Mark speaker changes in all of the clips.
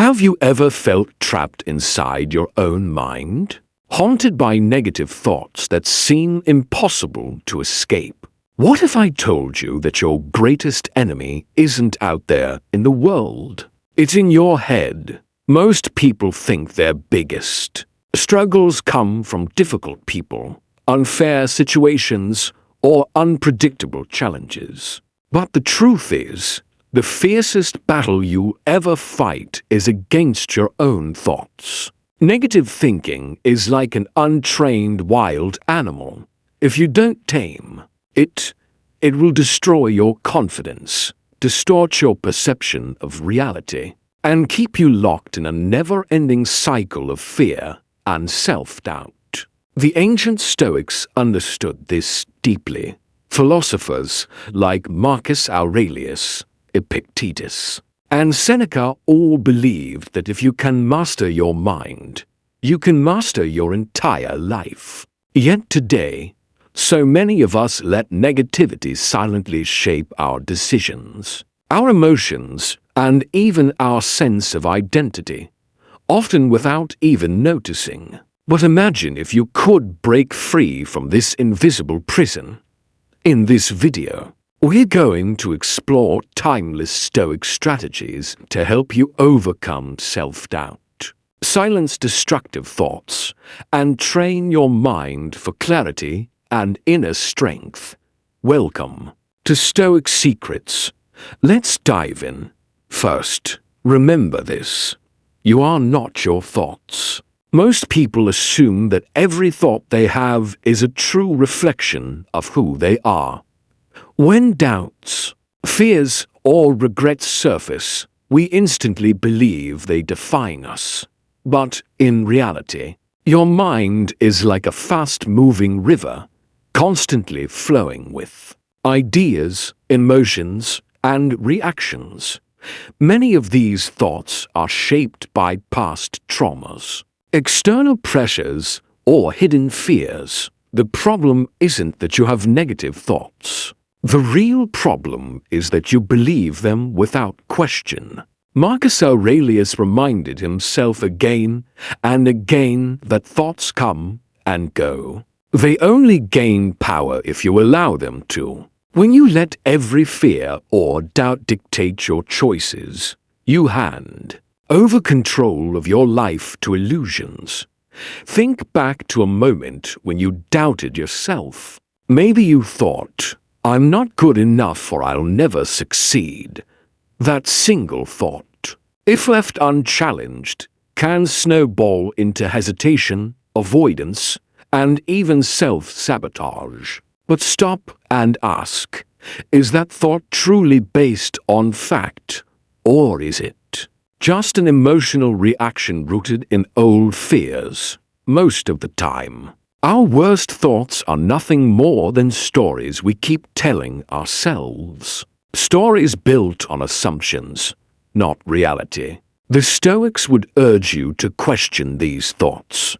Speaker 1: Have you ever felt trapped inside your own mind, haunted by negative thoughts that seem impossible to escape? What if I told you that your greatest enemy isn't out there in the world? It's in your head. Most people think their biggest struggles come from difficult people, unfair situations, or unpredictable challenges. But the truth is, the fiercest battle you ever fight is against your own thoughts. Negative thinking is like an untrained wild animal. If you don't tame it, it will destroy your confidence, distort your perception of reality, and keep you locked in a never-ending cycle of fear and self-doubt. The ancient Stoics understood this deeply. Philosophers like Marcus Aurelius, Epictetus, and Seneca all believed that if you can master your mind, you can master your entire life. Yet today, so many of us let negativity silently shape our decisions, our emotions, and even our sense of identity, often without even noticing. But imagine if you could break free from this invisible prison. In this video, we're going to explore timeless Stoic strategies to help you overcome self-doubt, silence destructive thoughts, and train your mind for clarity and inner strength. Welcome to Stoic Secrets. Let's dive in. First, remember this. You are not your thoughts. Most people assume that every thought they have is a true reflection of who they are. When doubts, fears, or regrets surface, we instantly believe they define us. But in reality, your mind is like a fast-moving river, constantly flowing with ideas, emotions, and reactions. Many of these thoughts are shaped by past traumas, external pressures, or hidden fears. The problem isn't that you have negative thoughts. The real problem is that you believe them without question. Marcus Aurelius reminded himself again and again that thoughts come and go. They only gain power if you allow them to. When you let every fear or doubt dictate your choices, you hand over control of your life to illusions. Think back to a moment when you doubted yourself. Maybe you thought, "I'm not good enough or I'll never succeed." That single thought, if left unchallenged, can snowball into hesitation, avoidance, and even self-sabotage. But stop and ask, is that thought truly based on fact, or is it just an emotional reaction rooted in old fears? Most of the time, our worst thoughts are nothing more than stories we keep telling ourselves. Stories built on assumptions, not reality. The Stoics would urge you to question these thoughts.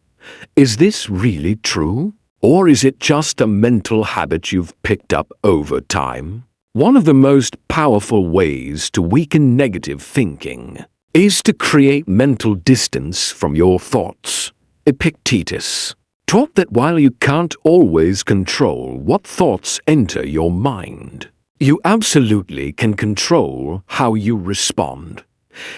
Speaker 1: Is this really true? Or is it just a mental habit you've picked up over time? One of the most powerful ways to weaken negative thinking is to create mental distance from your thoughts. Epictetus taught that while you can't always control what thoughts enter your mind, you absolutely can control how you respond.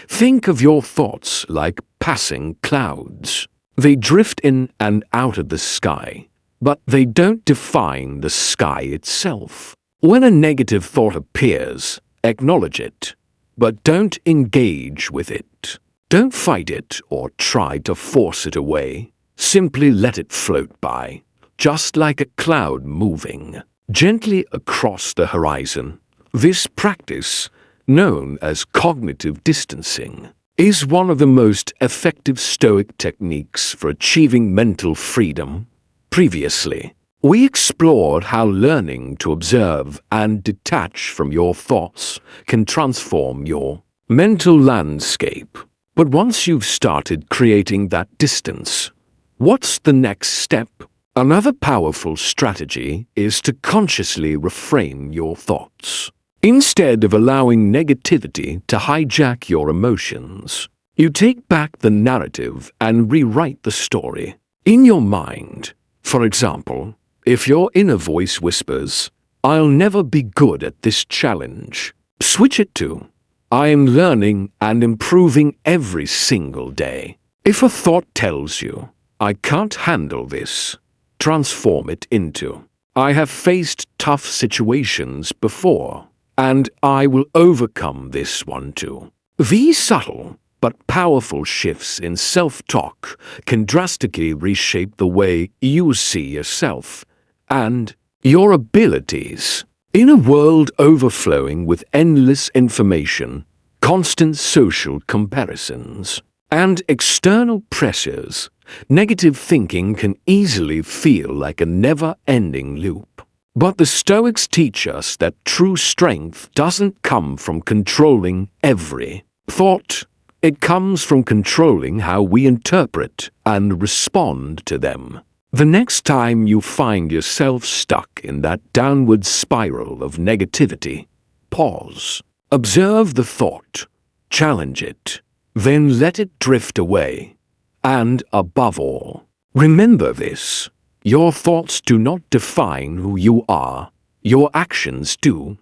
Speaker 1: Think of your thoughts like passing clouds. They drift in and out of the sky, but they don't define the sky itself. When a negative thought appears, acknowledge it, but don't engage with it. Don't fight it or try to force it away. Simply let it float by, just like a cloud moving gently across the horizon. This practice, known as cognitive distancing, is one of the most effective Stoic techniques for achieving mental freedom. Previously, we explored how learning to observe and detach from your thoughts can transform your mental landscape. But once you've started creating that distance, what's the next step? Another powerful strategy is to consciously reframe your thoughts. Instead of allowing negativity to hijack your emotions, You take back the narrative and rewrite the story. In your mind, for example, if your inner voice whispers, "I'll never be good at this challenge," switch it to, "I am learning and improving every single day." If a thought tells you, "I can't handle this," transform it into, "I have faced tough situations before, and I will overcome this one too." These subtle but powerful shifts in self-talk can drastically reshape the way you see yourself and your abilities. In a world overflowing with endless information, constant social comparisons, and external pressures, negative thinking can easily feel like a never-ending loop. But the Stoics teach us that true strength doesn't come from controlling every thought. It comes from controlling how we interpret and respond to them. The next time you find yourself stuck in that downward spiral of negativity, pause. Observe the thought. Challenge it. Then let it drift away. And above all, remember this. Your thoughts do not define who you are. Your actions do.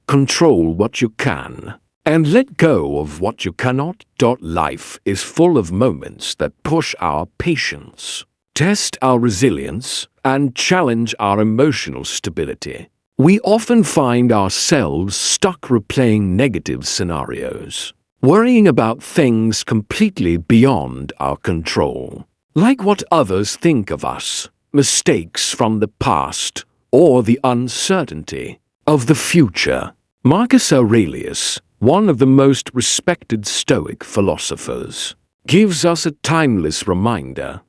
Speaker 1: Control what you can, and let go of what you cannot. Life is full of moments that push our patience, test our resilience, and challenge our emotional stability. We often find ourselves stuck replaying negative scenarios, worrying about things completely beyond our control, like what others think of us, mistakes from the past, or the uncertainty of the future. Marcus Aurelius, one of the most respected Stoic philosophers, gives us a timeless reminder.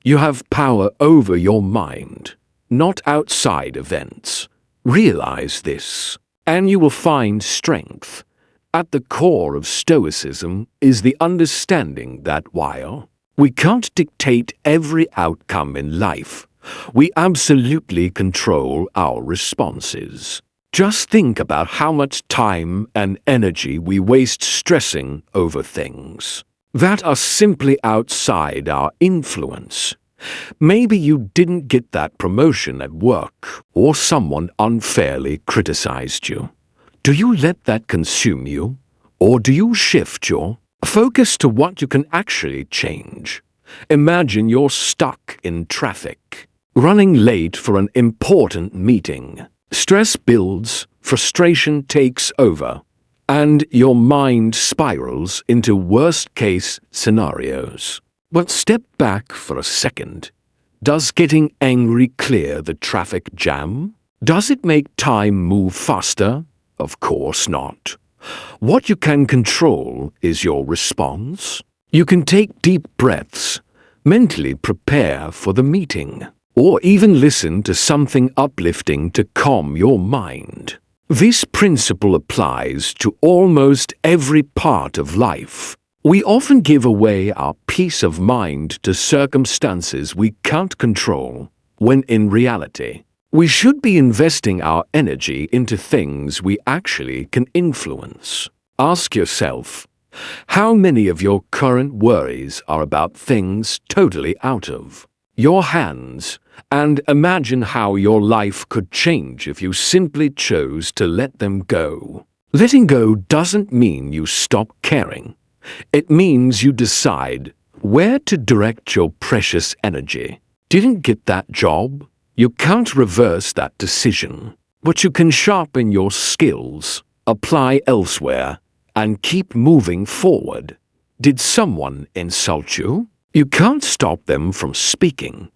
Speaker 1: You have power over your mind, not outside events. Realize this, and you will find strength. At the core of Stoicism is the understanding that while we can't dictate every outcome in life, we absolutely control our responses. Just think about how much time and energy we waste stressing over things that are simply outside our influence. Maybe you didn't get that promotion at work, or someone unfairly criticized you. Do you let that consume you, or do you shift your focus to what you can actually change? Imagine you're stuck in traffic, running late for an important meeting. Stress builds, frustration takes over, and your mind spirals into worst-case scenarios. But step back for a second. Does getting angry clear the traffic jam? Does it make time move faster? Of course not. What you can control is your response. You can take deep breaths, mentally prepare for the meeting, or even listen to something uplifting to calm your mind. This principle applies to almost every part of life. We often give away our peace of mind to circumstances we can't control, when in reality, we should be investing our energy into things we actually can influence. Ask yourself, how many of your current worries are about things totally out of your hands, and imagine how your life could change if you simply chose to let them go. Letting go doesn't mean you stop caring. It means you decide where to direct your precious energy. Didn't get that job? You can't reverse that decision, but you can sharpen your skills, apply elsewhere, and keep moving forward. Did someone insult you? You can't stop them from speaking,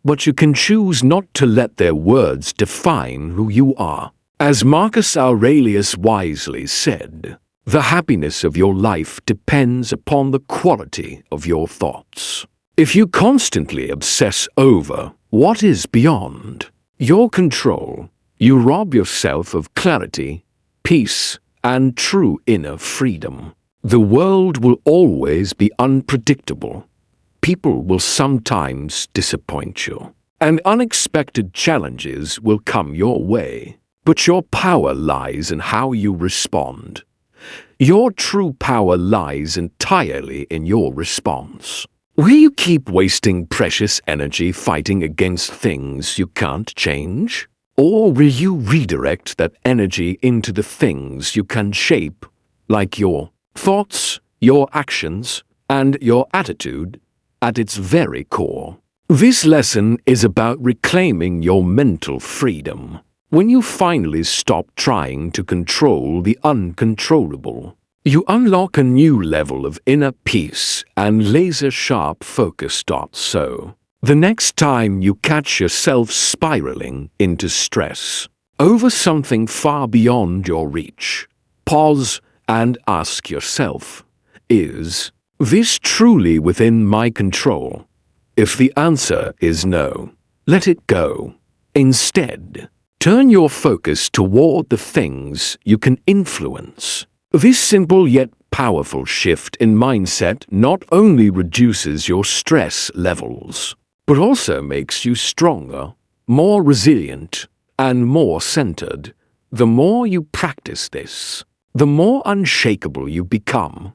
Speaker 1: but you can choose not to let their words define who you are. As Marcus Aurelius wisely said, the happiness of your life depends upon the quality of your thoughts. If you constantly obsess over what is beyond your control, you rob yourself of clarity, peace, and true inner freedom. The world will always be unpredictable. People will sometimes disappoint you, and unexpected challenges will come your way. But your power lies in how you respond. Your true power lies entirely in your response. Will you keep wasting precious energy fighting against things you can't change? Or will you redirect that energy into the things you can shape, like your thoughts, your actions, and your attitude at its very core? This lesson is about reclaiming your mental freedom. When you finally stop trying to control the uncontrollable, you unlock a new level of inner peace and laser-sharp focus. So, the next time you catch yourself spiraling into stress over something far beyond your reach, pause and ask yourself, is this truly within my control? If the answer is no, let it go. Instead, turn your focus toward the things you can influence. This simple yet powerful shift in mindset not only reduces your stress levels, but also makes you stronger, more resilient, and more centered. The more you practice this, the more unshakable you become.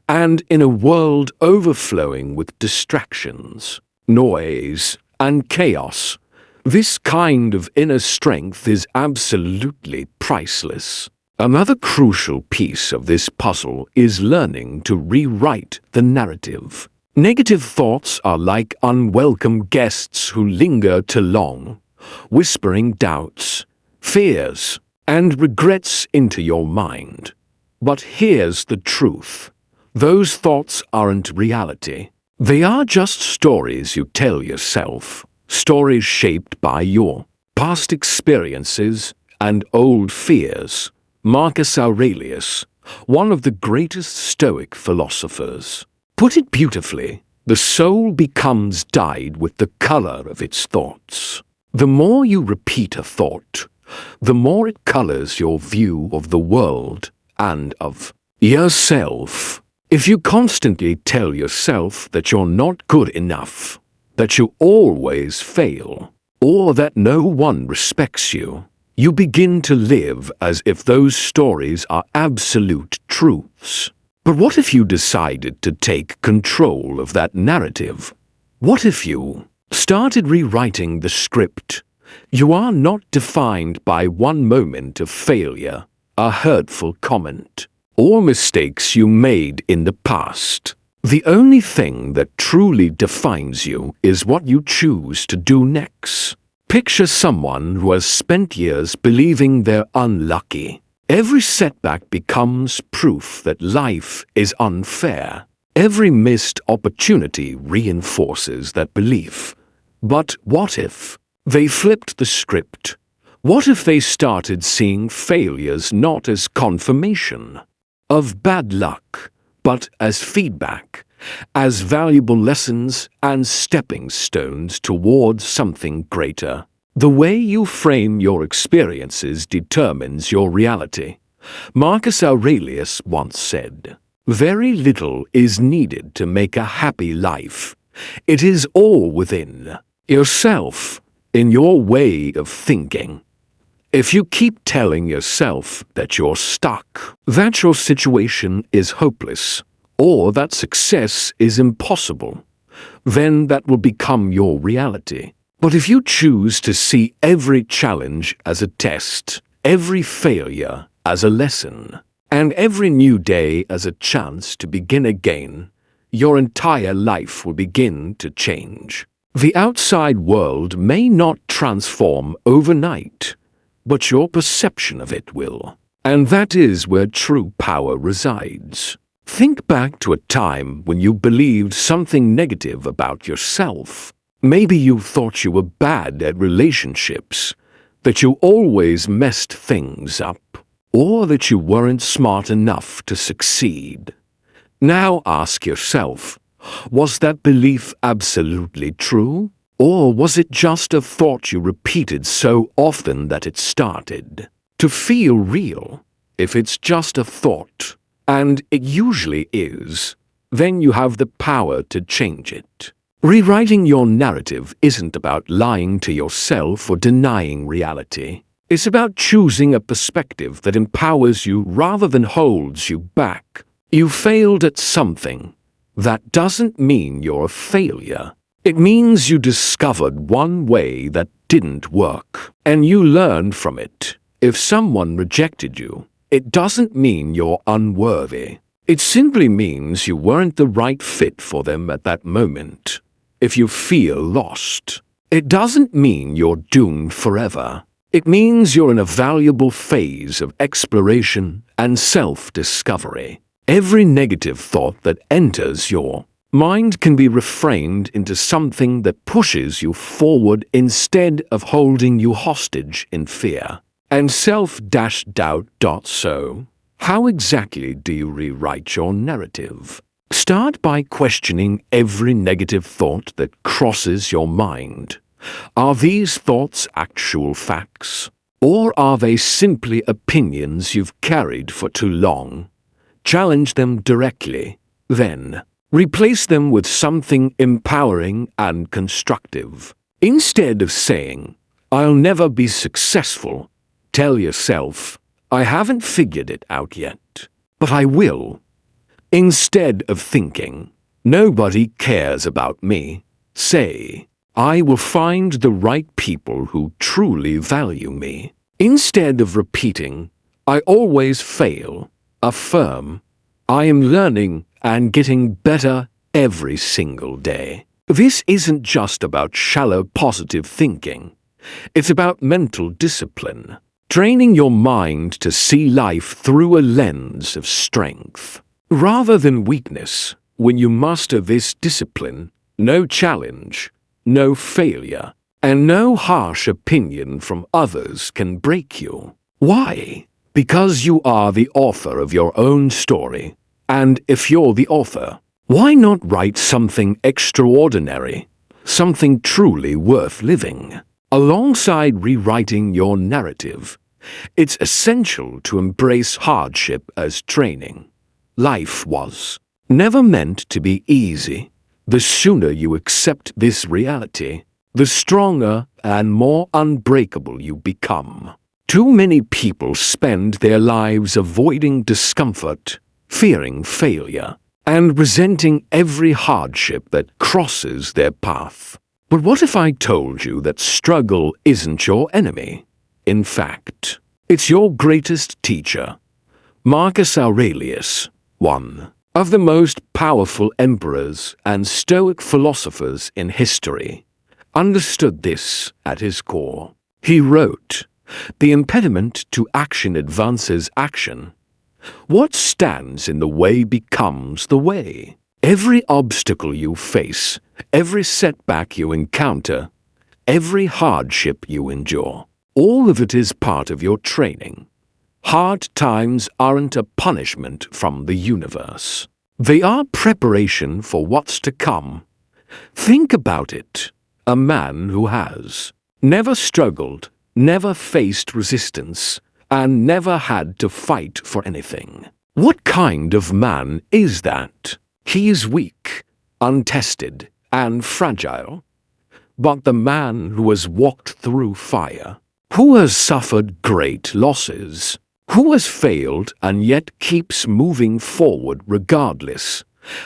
Speaker 1: And in a world overflowing with distractions, noise, and chaos, this kind of inner strength is absolutely priceless. Another crucial piece of this puzzle is learning to rewrite the narrative. Negative thoughts are like unwelcome guests who linger too long, whispering doubts, fears, and regrets into your mind. But here's the truth. Those thoughts aren't reality. They are just stories you tell yourself. Stories shaped by your past experiences and old fears. Marcus Aurelius, one of the greatest Stoic philosophers, put it beautifully: the soul becomes dyed with the color of its thoughts. The more you repeat a thought, the more it colors your view of the world and of yourself. If you constantly tell yourself that you're not good enough, that you always fail, or that no one respects you, you begin to live as if those stories are absolute truths. But what if you decided to take control of that narrative? What if you started rewriting the script? You are not defined by one moment of failure, a hurtful comment, or mistakes you made in the past. The only thing that truly defines you is what you choose to do next. Picture someone who has spent years believing they're unlucky. Every setback becomes proof that life is unfair. Every missed opportunity reinforces that belief. But what if they flipped the script? What if they started seeing failures not as confirmation of bad luck, but as feedback, as valuable lessons and stepping stones towards something greater? The way you frame your experiences determines your reality. Marcus Aurelius once said, "Very little is needed to make a happy life. It is all within yourself, in your way of thinking." If you keep telling yourself that you're stuck, that your situation is hopeless, or that success is impossible, then that will become your reality. But if you choose to see every challenge as a test, every failure as a lesson, and every new day as a chance to begin again, your entire life will begin to change. The outside world may not transform overnight, but your perception of it will. And that is where true power resides. Think back to a time when you believed something negative about yourself. Maybe you thought you were bad at relationships, that you always messed things up, or that you weren't smart enough to succeed. Now ask yourself, was that belief absolutely true? Or was it just a thought you repeated so often that it started to feel real? If it's just a thought, and it usually is, then you have the power to change it. Rewriting your narrative isn't about lying to yourself or denying reality. It's about choosing a perspective that empowers you rather than holds you back. You failed at something. That doesn't mean you're a failure. It means you discovered one way that didn't work, and you learned from it. If someone rejected you, it doesn't mean you're unworthy. It simply means you weren't the right fit for them at that moment. If you feel lost, it doesn't mean you're doomed forever. It means you're in a valuable phase of exploration and self-discovery. Every negative thought that enters your mind can be reframed into something that pushes you forward instead of holding you hostage in fear and self-doubt. So, how exactly do you rewrite your narrative? Start by questioning every negative thought that crosses your mind. Are these thoughts actual facts? Or are they simply opinions you've carried for too long? Challenge them directly. Then, replace them with something empowering and constructive. Instead of saying, "I'll never be successful," tell yourself, "I haven't figured it out yet, but I will." Instead of thinking, "Nobody cares about me," say, "I will find the right people who truly value me." Instead of repeating, "I always fail," affirm, "I am learning and getting better every single day." This isn't just about shallow positive thinking. It's about mental discipline, training your mind to see life through a lens of strength rather than weakness. When you master this discipline, no challenge, no failure, and no harsh opinion from others can break you. Why? Because you are the author of your own story. And if you're the author, why not write something extraordinary, something truly worth living? Alongside rewriting your narrative, it's essential to embrace hardship as training. Life was never meant to be easy. The sooner you accept this reality, the stronger and more unbreakable you become. Too many people spend their lives avoiding discomfort, fearing failure, and resenting every hardship that crosses their path. But what if I told you that struggle isn't your enemy? In fact, it's your greatest teacher. Marcus Aurelius, one of the most powerful emperors and Stoic philosophers in history, understood this at his core. He wrote, "The impediment to action advances action. What stands in the way becomes the way." Every obstacle you face, every setback you encounter, every hardship you endure, all of it is part of your training. Hard times aren't a punishment from the universe. They are preparation for what's to come. Think about it. A man who has never struggled, never faced resistance, and never had to fight for anything. What kind of man is that? He is weak, untested, and fragile. But the man who has walked through fire, who has suffered great losses, who has failed and yet keeps moving forward regardless,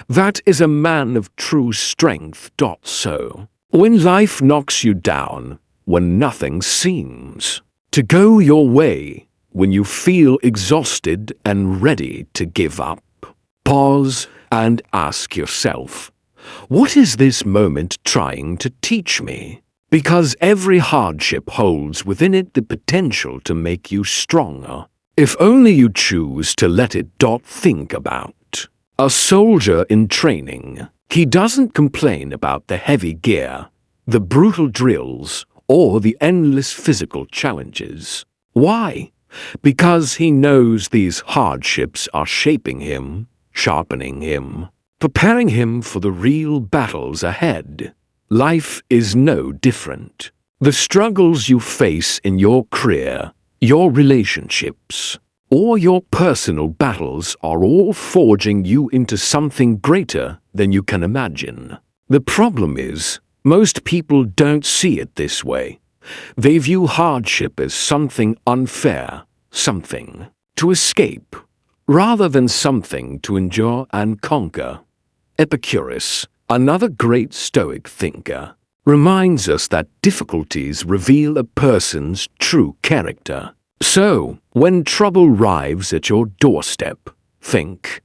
Speaker 1: that is a man of true strength. So, when life knocks you down, when nothing seems to go your way, when you feel exhausted and ready to give up, pause and ask yourself, what is this moment trying to teach me? Because every hardship holds within it the potential to make you stronger, if only you choose to let it. Think about a soldier in training. He doesn't complain about the heavy gear, the brutal drills, or the endless physical challenges. Why? Because he knows these hardships are shaping him, sharpening him, preparing him for the real battles ahead. Life is no different. The struggles you face in your career, your relationships, or your personal battles are all forging you into something greater than you can imagine. The problem is, most people don't see it this way. They view hardship as something unfair, something to escape, rather than something to endure and conquer. Epicurus, another great Stoic thinker, reminds us that difficulties reveal a person's true character. So, when trouble arrives at your doorstep, think,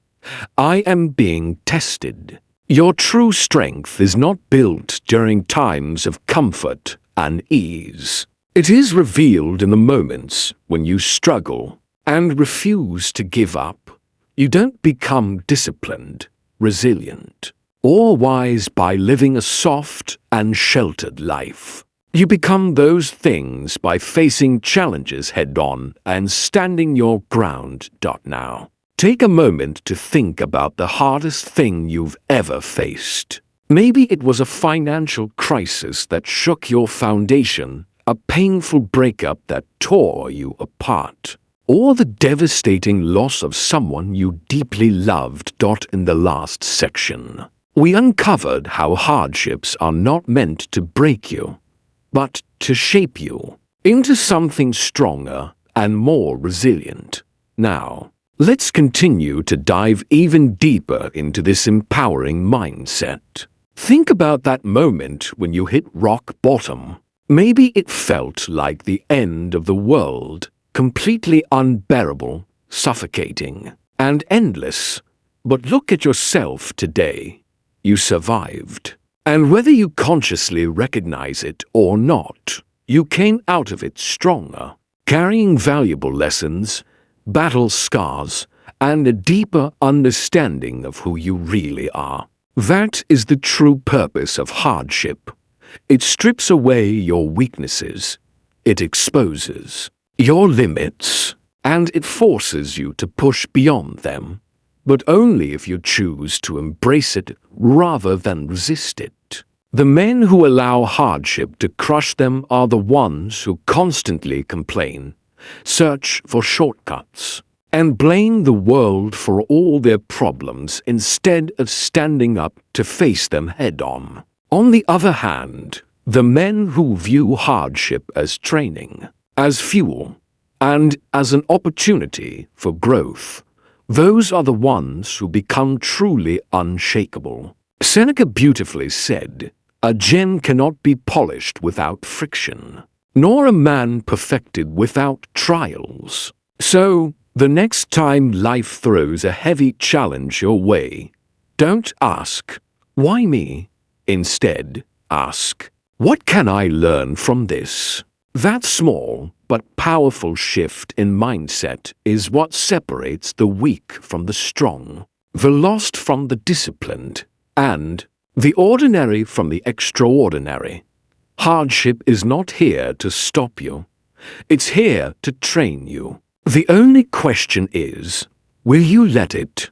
Speaker 1: I am being tested. Your true strength is not built during times of comfort and ease. It is revealed in the moments when you struggle and refuse to give up. You don't become disciplined, resilient, or wise by living a soft and sheltered life. You become those things by facing challenges head-on and standing your ground. Now, take a moment to think about the hardest thing you've ever faced. Maybe it was a financial crisis that shook your foundation, a painful breakup that tore you apart, or the devastating loss of someone you deeply loved. In the last section, we uncovered how hardships are not meant to break you, but to shape you into something stronger and more resilient. Now, let's continue to dive even deeper into this empowering mindset. Think about that moment when you hit rock bottom. Maybe it felt like the end of the world, completely unbearable, suffocating, and endless. But look at yourself today. You survived. And whether you consciously recognize it or not, you came out of it stronger, carrying valuable lessons, battle scars, and a deeper understanding of who you really are. That is the true purpose of hardship. It strips away your weaknesses, it exposes your limits, and it forces you to push beyond them, but only if you choose to embrace it rather than resist it. The men who allow hardship to crush them are the ones who constantly complain, search for shortcuts, and blame the world for all their problems instead of standing up to face them head-on. On the other hand, the men who view hardship as training, as fuel, and as an opportunity for growth, those are the ones who become truly unshakable. Seneca beautifully said, "A gem cannot be polished without friction, nor a man perfected without trials." So, the next time life throws a heavy challenge your way, don't ask, "Why me?" Instead, ask, "What can I learn from this?" That small but powerful shift in mindset is what separates the weak from the strong, the lost from the disciplined, and the ordinary from the extraordinary. Hardship is not here to stop you. It's here to train you. The only question is, will you let it?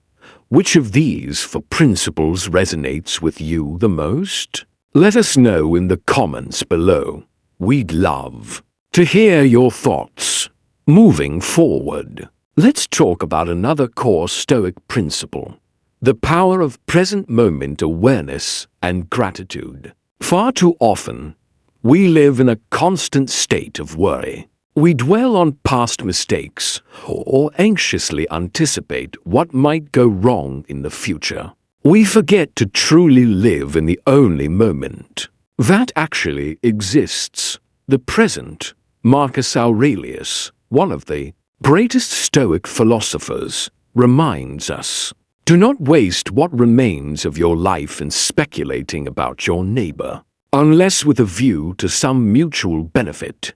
Speaker 1: Which of these four principles resonates with you the most? Let us know in the comments below. We'd love to hear your thoughts. Moving forward, let's talk about another core Stoic principle: the power of present moment awareness and gratitude. Far too often, we live in a constant state of worry. We dwell on past mistakes or anxiously anticipate what might go wrong in the future. We forget to truly live in the only moment that actually exists, the present. Marcus Aurelius, one of the greatest Stoic philosophers, reminds us, "Do not waste what remains of your life in speculating about your neighbor, unless with a view to some mutual benefit.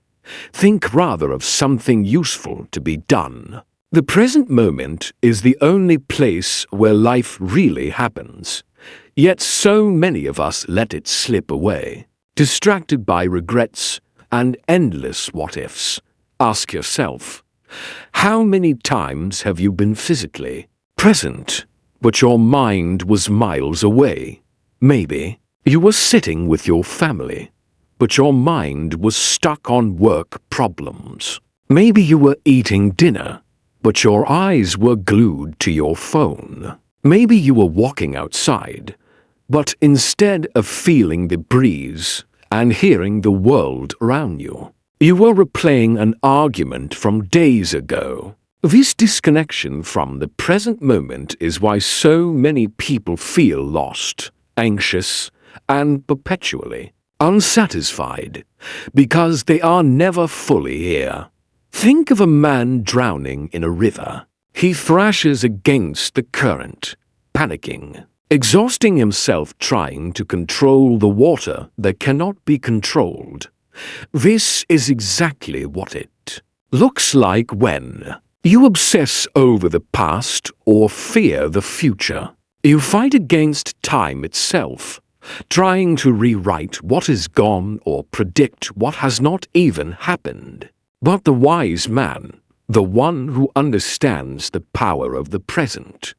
Speaker 1: Think rather of something useful to be done." The present moment is the only place where life really happens, yet so many of us let it slip away, distracted by regrets and endless what-ifs. Ask yourself, how many times have you been physically present, but your mind was miles away? Maybe you were sitting with your family, but your mind was stuck on work problems. Maybe you were eating dinner, but your eyes were glued to your phone. Maybe you were walking outside, but instead of feeling the breeze and hearing the world around you. You are replaying an argument from days ago. This disconnection from the present moment is why so many people feel lost, anxious, and perpetually unsatisfied, because they are never fully here. Think of a man drowning in a river. He thrashes against the current, panicking, exhausting himself trying to control the water that cannot be controlled. This is exactly what it looks like when you obsess over the past or fear the future. You fight against time itself, trying to rewrite what is gone or predict what has not even happened. But the wise man, the one who understands the power of the present,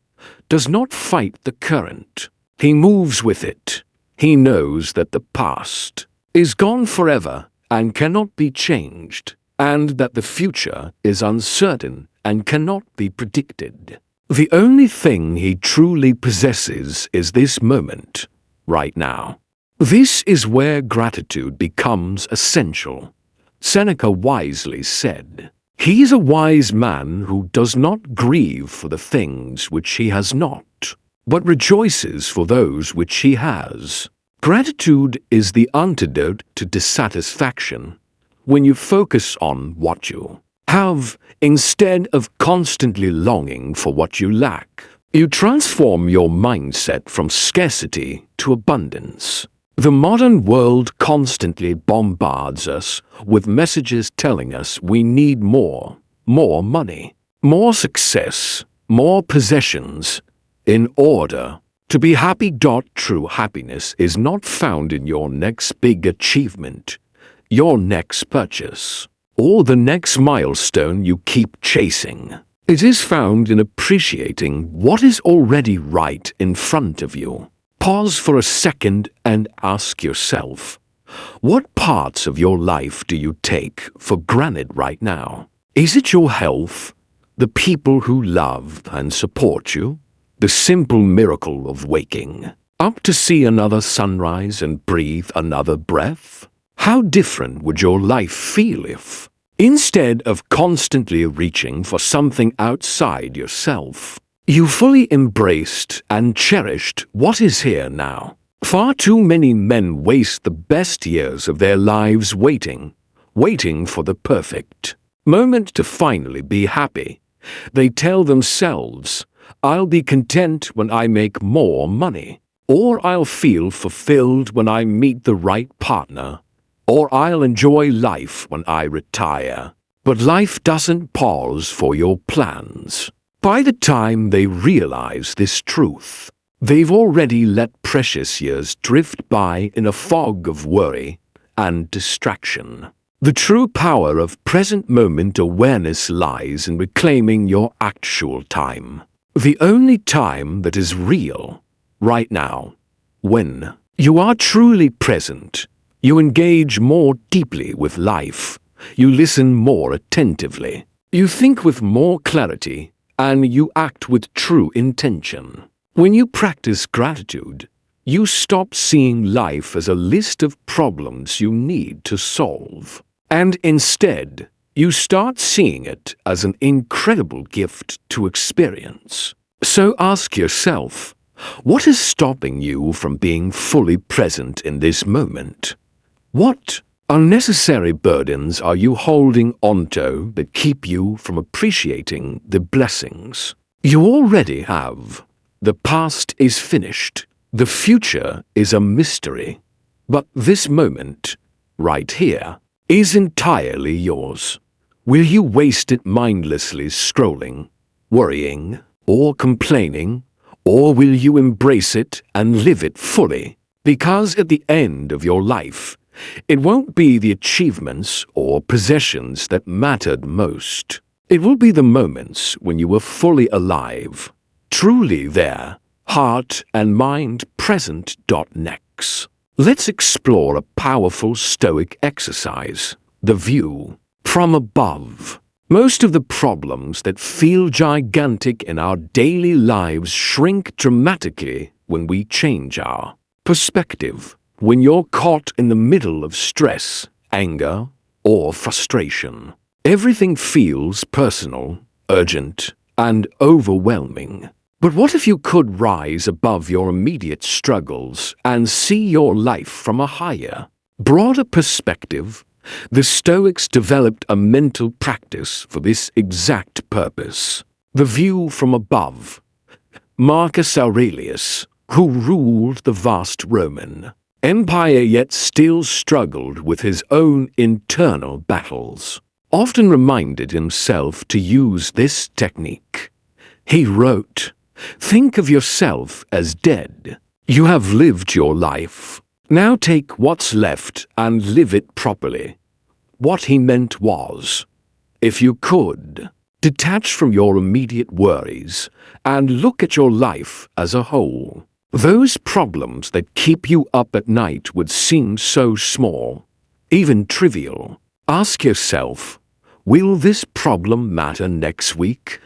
Speaker 1: does not fight the current. He moves with it. He knows that the past is gone forever and cannot be changed, and that the future is uncertain and cannot be predicted. The only thing he truly possesses is this moment, right now. This is where gratitude becomes essential. Seneca wisely said, "He is a wise man who does not grieve for the things which he has not, but rejoices for those which he has." Gratitude is the antidote to dissatisfaction. When you focus on what you have, instead of constantly longing for what you lack, you transform your mindset from scarcity to abundance. The modern world constantly bombards us with messages telling us we need more money, more success, more possessions, in order to be happy. True happiness is not found in your next big achievement, your next purchase, or the next milestone you keep chasing. It is found in appreciating what is already right in front of you. Pause for a second and ask yourself, what parts of your life do you take for granted right now? Is it your health, the people who love and support you, the simple miracle of waking up to see another sunrise and breathe another breath? How different would your life feel if, instead of constantly reaching for something outside yourself, you fully embraced and cherished what is here now? Far too many men waste the best years of their lives waiting for the perfect moment to finally be happy. They tell themselves, "I'll be content when I make more money," or "I'll feel fulfilled when I meet the right partner," or "I'll enjoy life when I retire." But life doesn't pause for your plans. By the time they realize this truth, they've already let precious years drift by in a fog of worry and distraction. The true power of present moment awareness lies in reclaiming your actual time. The only time that is real, right now. When you are truly present, you engage more deeply with life, you listen more attentively, you think with more clarity, and you act with true intention. When you practice gratitude, you stop seeing life as a list of problems you need to solve, and instead, you start seeing it as an incredible gift to experience. So ask yourself, what is stopping you from being fully present in this moment? What unnecessary burdens are you holding onto that keep you from appreciating the blessings you already have? The past is finished. The future is a mystery. But this moment, right here, is entirely yours. Will you waste it mindlessly scrolling, worrying, or complaining? Or will you embrace it and live it fully? Because at the end of your life, it won't be the achievements or possessions that mattered most. It will be the moments when you were fully alive, truly there, heart and mind present. Next, let's explore a powerful Stoic exercise, the view from above. Most of the problems that feel gigantic in our daily lives shrink dramatically when we change our perspective. when you're caught in the middle of stress, anger, or frustration. Everything feels personal, urgent, and overwhelming. But what if you could rise above your immediate struggles and see your life from a higher, broader perspective? The Stoics developed a mental practice for this exact purpose. The view from above. Marcus Aurelius, who ruled the vast Roman Empire yet still struggled with his own internal battles, often reminded himself to use this technique. He wrote, "Think of yourself as dead. You have lived your life. Now take what's left and live it properly." What he meant was, if you could, detach from your immediate worries and look at your life as a whole. Those problems that keep you up at night would seem so small, even trivial. Ask yourself, will this problem matter next week,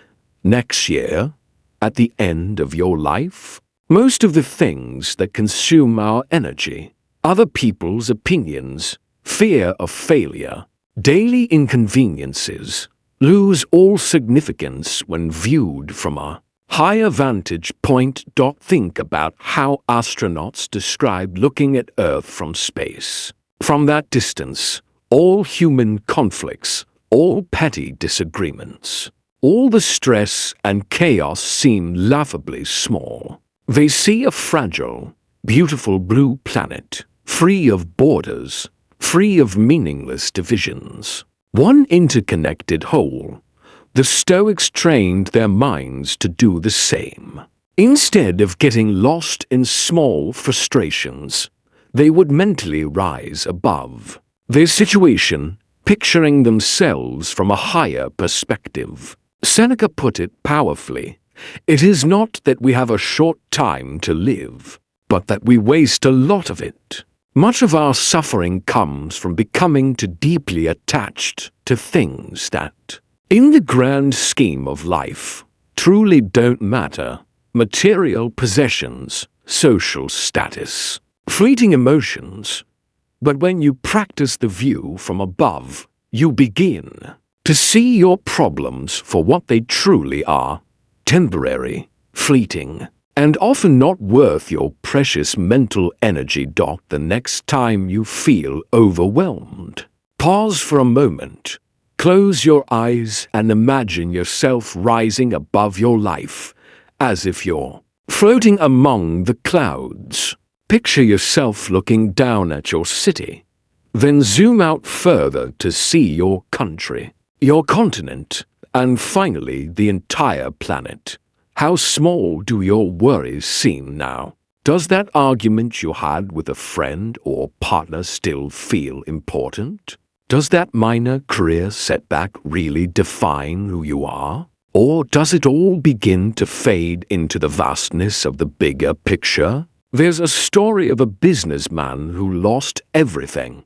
Speaker 1: next year, at the end of your life? Most of the things that consume our energy, other people's opinions, fear of failure, daily inconveniences, lose all significance when viewed from a higher vantage point. Think about how astronauts describe looking at Earth from space. From that distance, all human conflicts, all petty disagreements, all the stress and chaos seem laughably small. They see a fragile, beautiful blue planet, free of borders, free of meaningless divisions. One interconnected whole. The Stoics trained their minds to do the same. Instead of getting lost in small frustrations, they would mentally rise above their situation, picturing themselves from a higher perspective. Seneca put it powerfully, "It is not that we have a short time to live, but that we waste a lot of it." Much of our suffering comes from becoming too deeply attached to things that, in the grand scheme of life, truly don't matter. Material possessions, social status, fleeting emotions. But when you practice the view from above, you begin to see your problems for what they truly are: temporary, fleeting, and often not worth your precious mental energy. The next time you feel overwhelmed, pause for a moment. Close your eyes and imagine yourself rising above your life, as if you're floating among the clouds. Picture yourself looking down at your city. Then zoom out further to see your country, your continent, and finally the entire planet. How small do your worries seem now? Does that argument you had with a friend or partner still feel important? Does that minor career setback really define who you are? Or does it all begin to fade into the vastness of the bigger picture? There's a story of a businessman who lost everything: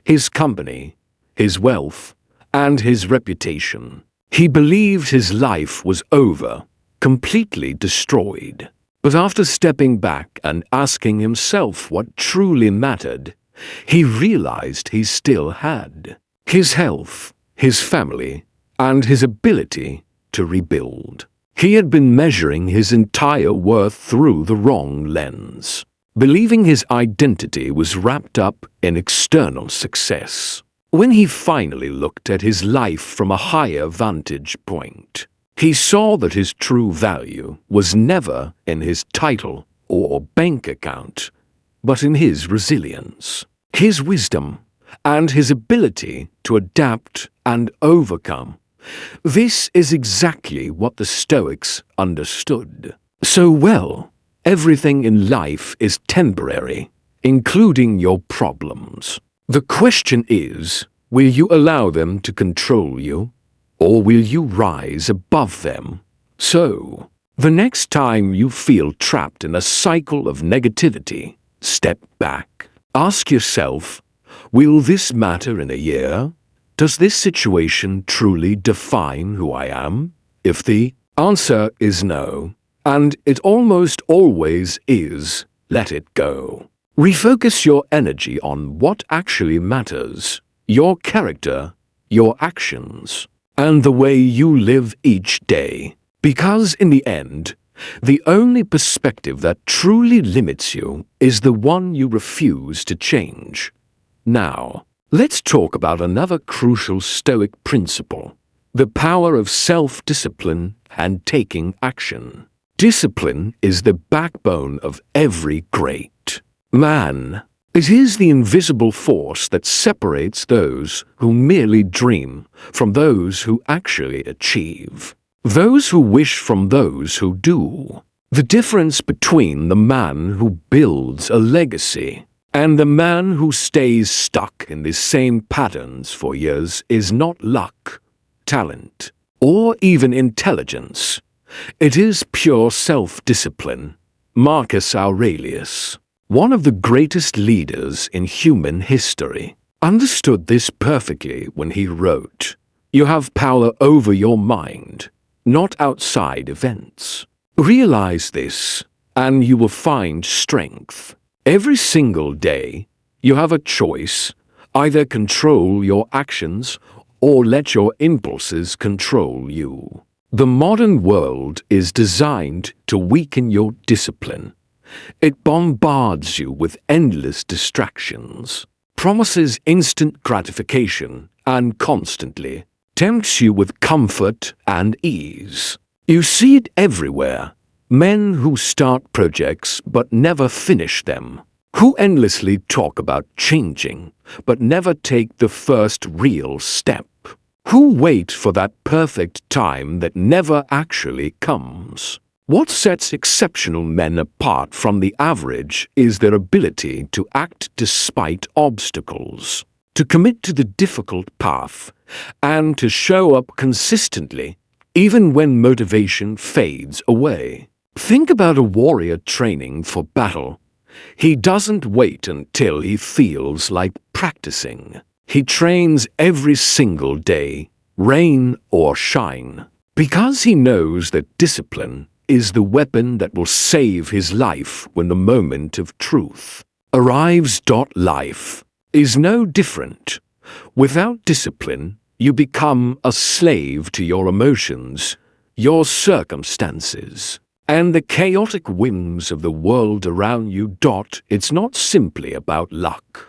Speaker 1: his company, his wealth, and his reputation. He believed his life was over, completely destroyed. But after stepping back and asking himself what truly mattered, he realized he still had his health, his family, and his ability to rebuild. He had been measuring his entire worth through the wrong lens, believing his identity was wrapped up in external success. When he finally looked at his life from a higher vantage point, he saw that his true value was never in his title or bank account, but in his resilience, his wisdom, and his ability to adapt and overcome. This is exactly what the Stoics understood so well. Everything in life is temporary, including your problems. The question is, will you allow them to control you, or will you rise above them? So, the next time you feel trapped in a cycle of negativity, step back. Ask yourself, will this matter in a year? Does this situation truly define who I am? If the answer is no, and it almost always is, let it go. Refocus your energy on what actually matters: your character, your actions, and the way you live each day. Because in the end, the only perspective that truly limits you is the one you refuse to change. Now, let's talk about another crucial Stoic principle: the power of self-discipline and taking action. Discipline is the backbone of every great man. It is the invisible force that separates those who merely dream from those who actually achieve, those who wish from those who do. The difference between the man who builds a legacy and the man who stays stuck in the same patterns for years is not luck, talent, or even intelligence. It is pure self-discipline. Marcus Aurelius, one of the greatest leaders in human history, understood this perfectly when he wrote, "You have power over your mind, not outside events. Realize this, and you will find strength." Every single day, you have a choice: either control your actions or let your impulses control you. The modern world is designed to weaken your discipline. It bombards you with endless distractions, promises instant gratification, and constantly tempts you with comfort and ease. You see it everywhere. Men who start projects but never finish them, who endlessly talk about changing but never take the first real step, who wait for that perfect time that never actually comes. What sets exceptional men apart from the average is their ability to act despite obstacles, to commit to the difficult path, and to show up consistently even when motivation fades away. Think about a warrior training for battle. He doesn't wait until he feels like practicing. He trains every single day, rain or shine, because he knows that discipline is the weapon that will save his life when the moment of truth arrives. Life is no different. Without discipline, you become a slave to your emotions, your circumstances, and the chaotic whims of the world around you. It's not simply about luck.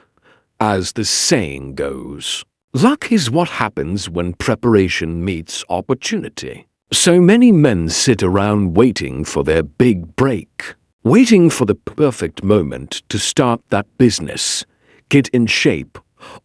Speaker 1: As the saying goes, luck is what happens when preparation meets opportunity. So many men sit around waiting for their big break, waiting for the perfect moment to start that business, get in shape,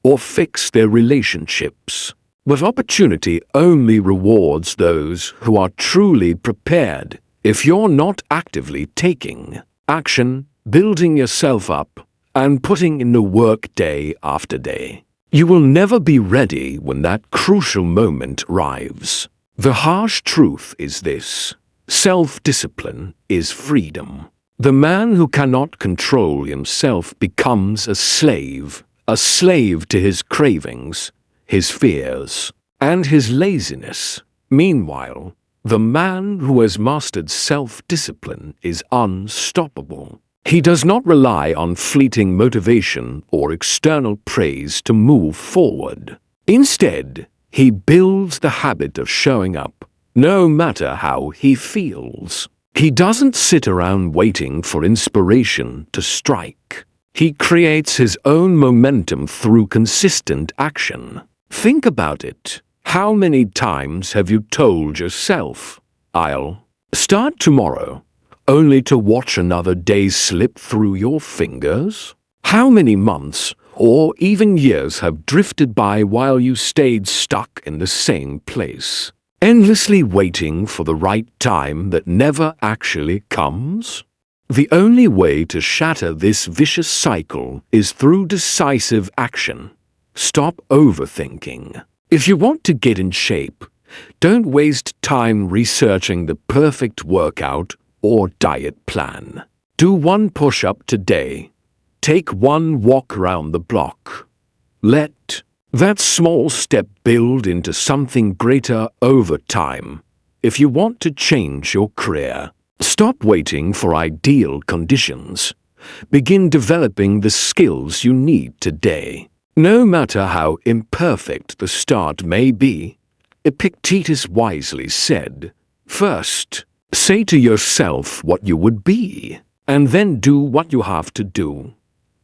Speaker 1: or fix their relationships. But opportunity only rewards those who are truly prepared. If you're not actively taking action, building yourself up, and putting in the work day after day, you will never be ready when that crucial moment arrives. The harsh truth is this: self-discipline is freedom. The man who cannot control himself becomes a slave to his cravings, his fears, and his laziness. Meanwhile, the man who has mastered self-discipline is unstoppable. He does not rely on fleeting motivation or external praise to move forward. Instead, he builds the habit of showing up, no matter how he feels. He doesn't sit around waiting for inspiration to strike. He creates his own momentum through consistent action. Think about it. How many times have you told yourself, "I'll start tomorrow," only to watch another day slip through your fingers? How many months or even years have drifted by while you stayed stuck in the same place, endlessly waiting for the right time that never actually comes? The only way to shatter this vicious cycle is through decisive action. Stop overthinking. If you want to get in shape, don't waste time researching the perfect workout or diet plan. Do one push-up today. Take one walk around the block. Let that small step build into something greater over time. If you want to change your career, stop waiting for ideal conditions. Begin developing the skills you need today. No matter how imperfect the start may be, Epictetus wisely said, "First, say to yourself what you would be, and then do what you have to do.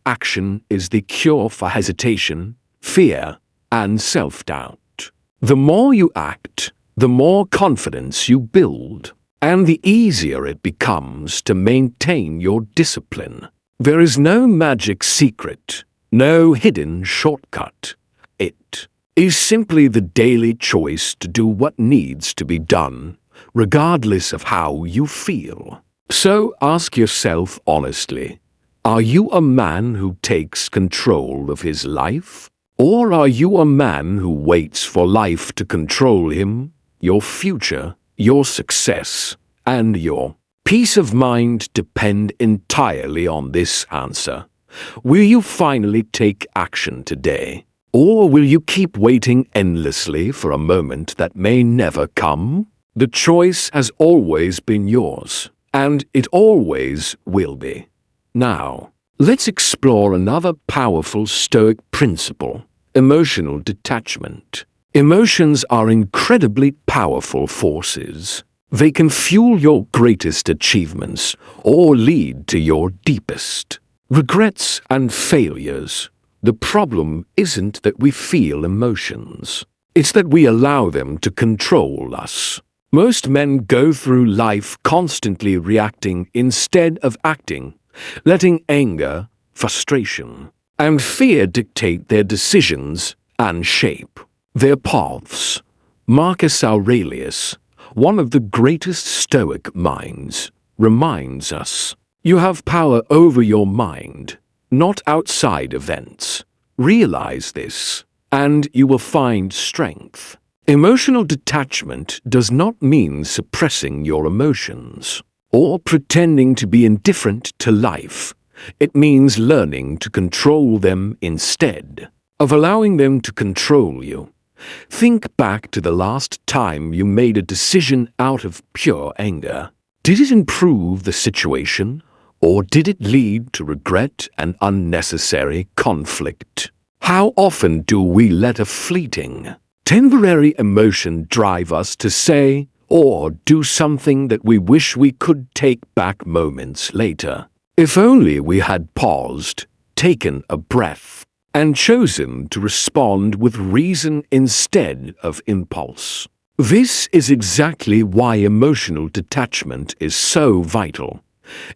Speaker 1: Action is the cure for hesitation, fear, and self-doubt. The more you act, the more confidence you build, and the easier it becomes to maintain your discipline. There is no magic secret, no hidden shortcut. It is simply the daily choice to do what needs to be done, regardless of how you feel." So ask yourself honestly, are you a man who takes control of his life? Or are you a man who waits for life to control him, your future, your success, and your peace of mind depend entirely on this answer. Will you finally take action today? Or will you keep waiting endlessly for a moment that may never come? The choice has always been yours, and it always will be. Now, let's explore another powerful Stoic principle: emotional detachment. Emotions are incredibly powerful forces. They can fuel your greatest achievements or lead to your deepest regrets and failures. The problem isn't that we feel emotions. It's that we allow them to control us. Most men go through life constantly reacting instead of acting, letting anger, frustration, and fear dictate their decisions and shape their paths. Marcus Aurelius, one of the greatest Stoic minds, reminds us, "You have power over your mind, not outside events. Realize this, and you will find strength." Emotional detachment does not mean suppressing your emotions or pretending to be indifferent to life. It means learning to control them instead of allowing them to control you. Think back to the last time you made a decision out of pure anger. Did it improve the situation, or did it lead to regret and unnecessary conflict? How often do we let a fleeting, temporary emotion drive us to say or do something that we wish we could take back moments later? If only we had paused, taken a breath, and chosen to respond with reason instead of impulse. This is exactly why emotional detachment is so vital.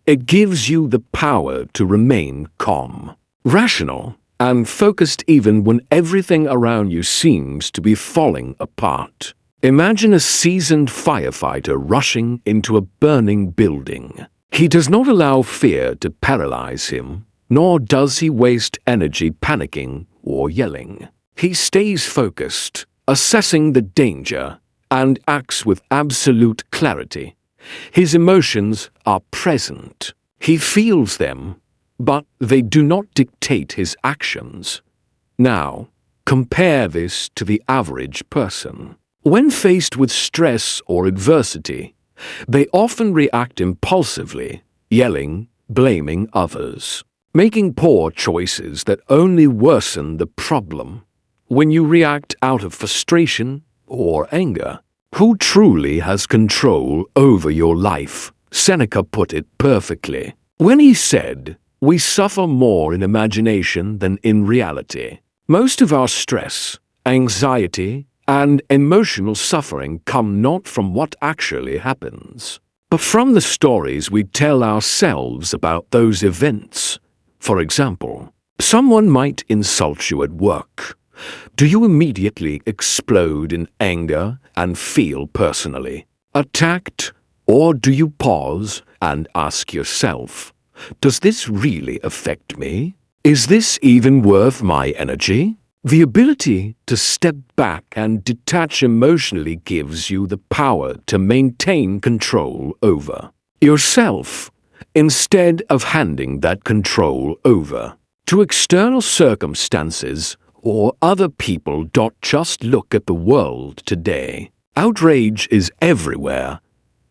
Speaker 1: It gives you the power to remain calm, rational, and focused even when everything around you seems to be falling apart. Imagine a seasoned firefighter rushing into a burning building. He does not allow fear to paralyze him, nor does he waste energy panicking or yelling. He stays focused, assessing the danger, and acts with absolute clarity. His emotions are present. He feels them, but they do not dictate his actions. Now, compare this to the average person. When faced with stress or adversity, they often react impulsively, yelling, blaming others, making poor choices that only worsen the problem. When you react out of frustration or anger, who truly has control over your life? Seneca put it perfectly when he said, "We suffer more in imagination than in reality." Most of our stress, anxiety, and emotional suffering come not from what actually happens, but from the stories we tell ourselves about those events. For example, someone might insult you at work. Do you immediately explode in anger and feel personally attacked? Or do you pause and ask yourself, does this really affect me? Is this even worth my energy? The ability to step back and detach emotionally gives you the power to maintain control over yourself, instead of handing that control over to external circumstances or other people. Just look at the world today. Outrage is everywhere.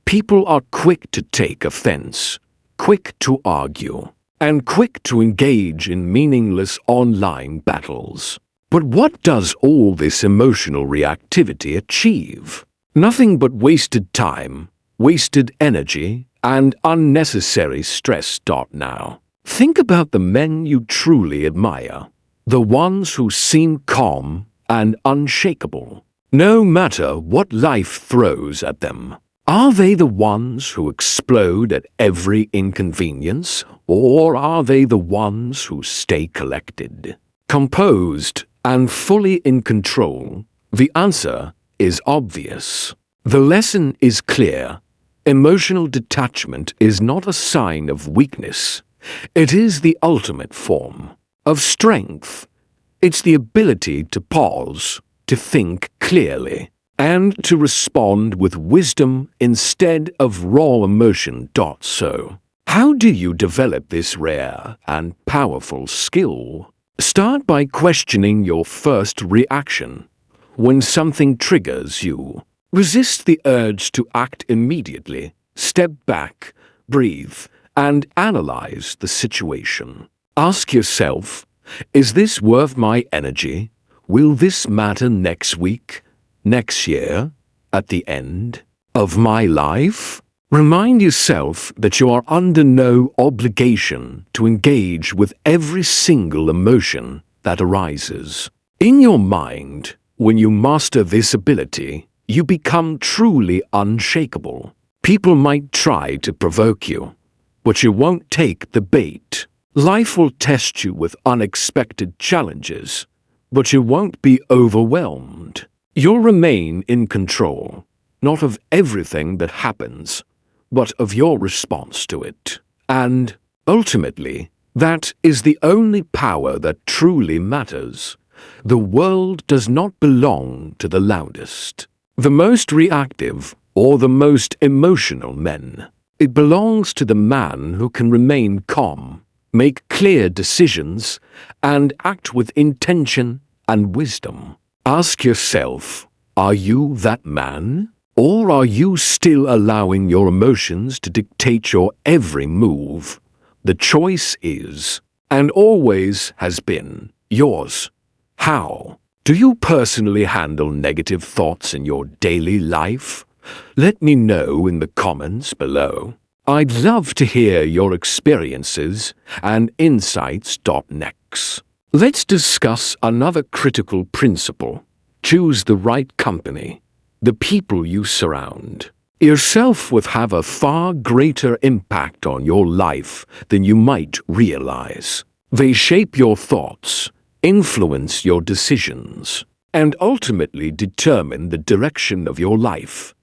Speaker 1: People are quick to take offense, quick to argue, and quick to engage in meaningless online battles. But what does all this emotional reactivity achieve? Nothing but wasted time, wasted energy, and unnecessary stress. Now, think about the men you truly admire, the ones who seem calm and unshakable, no matter what life throws at them. Are they the ones who explode at every inconvenience, or are they the ones who stay collected, composed, and fully in control? The answer is obvious. The lesson is clear. Emotional detachment is not a sign of weakness. It is the ultimate form of strength. It's the ability to pause, to think clearly, and to respond with wisdom instead of raw emotion. So, how do you develop this rare and powerful skill? Start by questioning your first reaction. When something triggers you, resist the urge to act immediately. Step back, breathe, and analyze the situation. Ask yourself, is this worth my energy? Will this matter next week, next year, at the end of my life? Remind yourself that you are under no obligation to engage with every single emotion that arises. In your mind, when you master this ability, you become truly unshakable. People might try to provoke you, but you won't take the bait. Life will test you with unexpected challenges, but you won't be overwhelmed. You'll remain in control, not of everything that happens, but of your response to it. And, ultimately, that is the only power that truly matters. The world does not belong to the loudest, the most reactive, or the most emotional men. It belongs to the man who can remain calm, make clear decisions, and act with intention and wisdom. Ask yourself, are you that man? Or are you still allowing your emotions to dictate your every move? The choice is, and always has been, yours. How do you personally handle negative thoughts in your daily life? Let me know in the comments below. I'd love to hear your experiences and insights. Next, let's discuss another critical principle. Choose the right company. The people you surround yourself with have a far greater impact on your life than you might realize. They shape your thoughts, influence your decisions, and ultimately determine the direction of your life.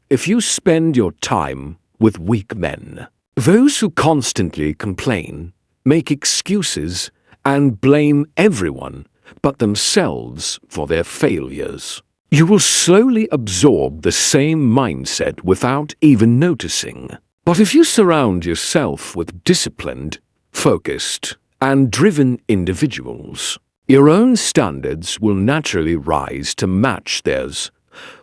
Speaker 1: If you spend your time with weak men, those who constantly complain, make excuses, and blame everyone but themselves for their failures, you will slowly absorb the same mindset without even noticing. But if you surround yourself with disciplined, focused, and driven individuals, your own standards will naturally rise to match theirs.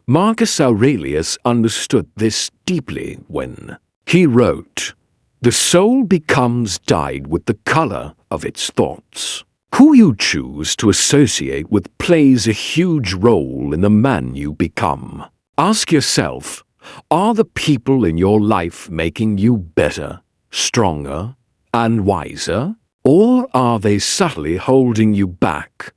Speaker 1: Marcus Aurelius understood this deeply when he wrote, "The soul becomes dyed with the color of its thoughts." Who you choose to associate with plays a huge role in the man you become. Ask yourself, are the people in your life making you better, stronger, and wiser? Or are they subtly holding you back?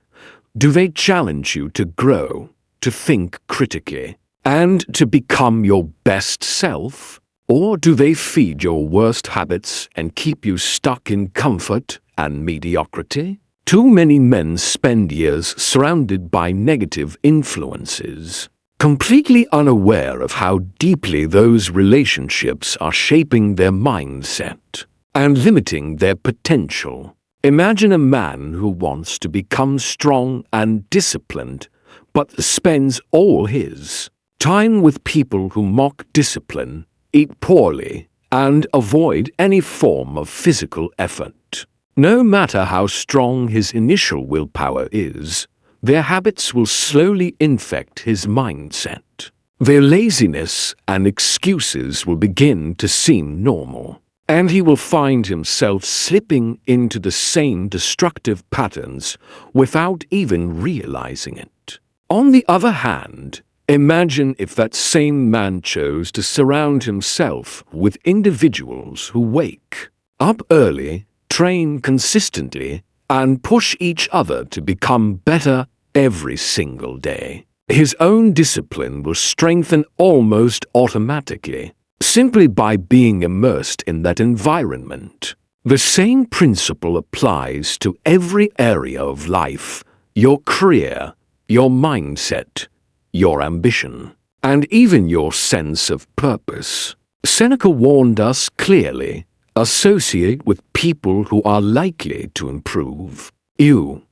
Speaker 1: Do they challenge you to grow, to think critically, and to become your best self? Or do they feed your worst habits and keep you stuck in comfort and mediocrity? Too many men spend years surrounded by negative influences, completely unaware of how deeply those relationships are shaping their mindset and limiting their potential. Imagine a man who wants to become strong and disciplined, but spends all his time with people who mock discipline, eat poorly, and avoid any form of physical effort. No matter how strong his initial willpower is, their habits will slowly infect his mindset. Their laziness and excuses will begin to seem normal. and he will find himself slipping into the same destructive patterns without even realizing it. On the other hand, imagine if that same man chose to surround himself with individuals who wake up early, train consistently, and push each other to become better every single day. His own discipline will strengthen almost automatically, simply by being immersed in that environment. The same principle applies to every area of life: your career, your mindset, your ambition, and even your sense of purpose. Seneca warned us clearly: associate with people who are likely to improve you.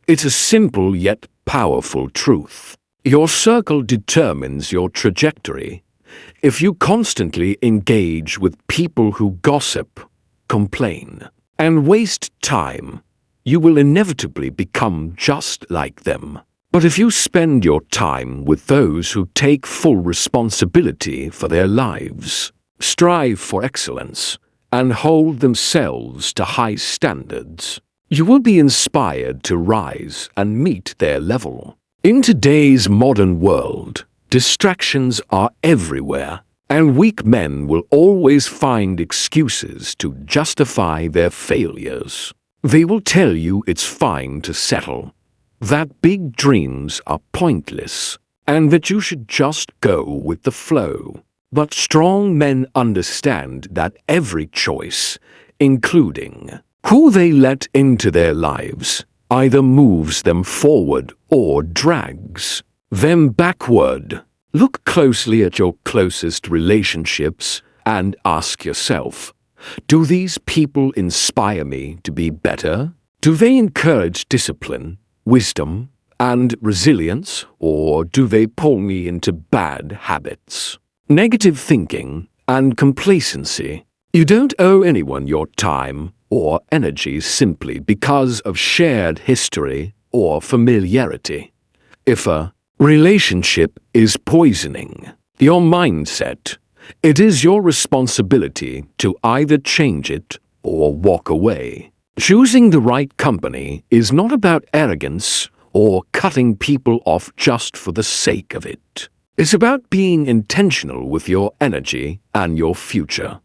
Speaker 1: It's a simple yet powerful truth. Your circle determines your trajectory. If you constantly engage with people who gossip, complain, and waste time, you will inevitably become just like them. But if you spend your time with those who take full responsibility for their lives, strive for excellence, and hold themselves to high standards, you will be inspired to rise and meet their level. In today's modern world, distractions are everywhere, and weak men will always find excuses to justify their failures. They will tell you it's fine to settle, that big dreams are pointless, and that you should just go with the flow. But strong men understand that every choice, including who they let into their lives, either moves them forward or drags them backward. Look closely at your closest relationships and ask yourself, do these people inspire me to be better? Do they encourage discipline, wisdom, and resilience, or do they pull me into bad habits, negative thinking, and complacency? You don't owe anyone your time or energy simply because of shared history or familiarity. If a relationship is poisoning your mindset, it is your responsibility to either change it or walk away. Choosing the right company is not about arrogance or cutting people off just for the sake of it. It's about being intentional with your energy and your future.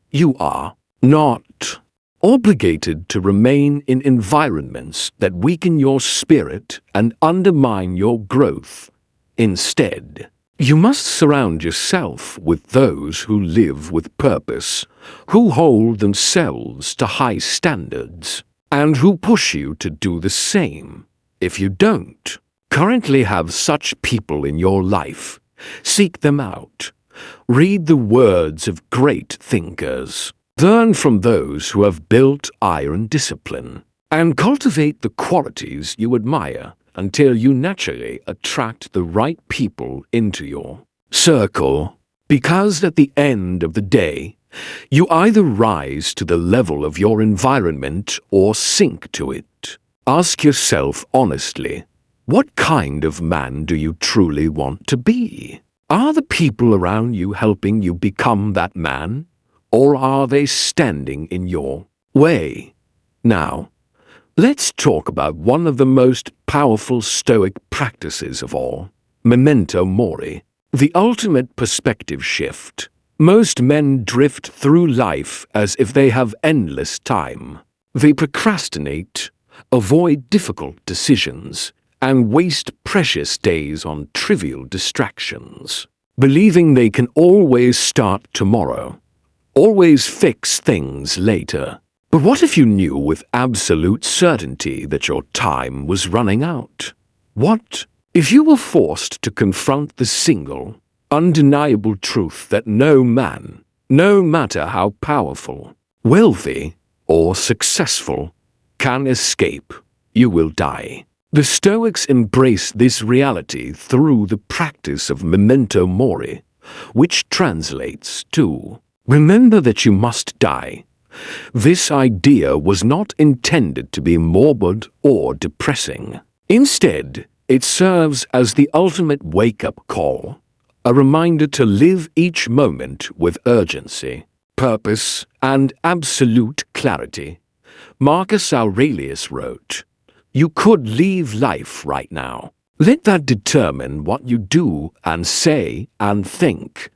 Speaker 1: You are not obligated to remain in environments that weaken your spirit and undermine your growth. Instead, you must surround yourself with those who live with purpose, who hold themselves to high standards, and who push you to do the same. If you don't currently have such people in your life, seek them out. Read the words of great thinkers. Learn from those who have built iron discipline, and cultivate the qualities you admire until you naturally attract the right people into your circle. Because at the end of the day, you either rise to the level of your environment or sink to it. Ask yourself honestly, what kind of man do you truly want to be? Are the people around you helping you become that man? Or are they standing in your way? Now, let's talk about one of the most powerful Stoic practices of all: memento mori, the ultimate perspective shift. Most men drift through life as if they have endless time. They procrastinate, avoid difficult decisions, and waste precious days on trivial distractions, believing they can always start tomorrow. Always fix things later. But what if you knew with absolute certainty that your time was running out? What if you were forced to confront the single, undeniable truth that no man, no matter how powerful, wealthy, or successful, can escape? You will die. The Stoics embrace this reality through the practice of memento mori, which translates to remember that you must die. This idea was not intended to be morbid or depressing. Instead, it serves as the ultimate wake-up call, a reminder to live each moment with urgency, purpose and absolute clarity. Marcus Aurelius wrote, "You could leave life right now. Let that determine what you do and say and think.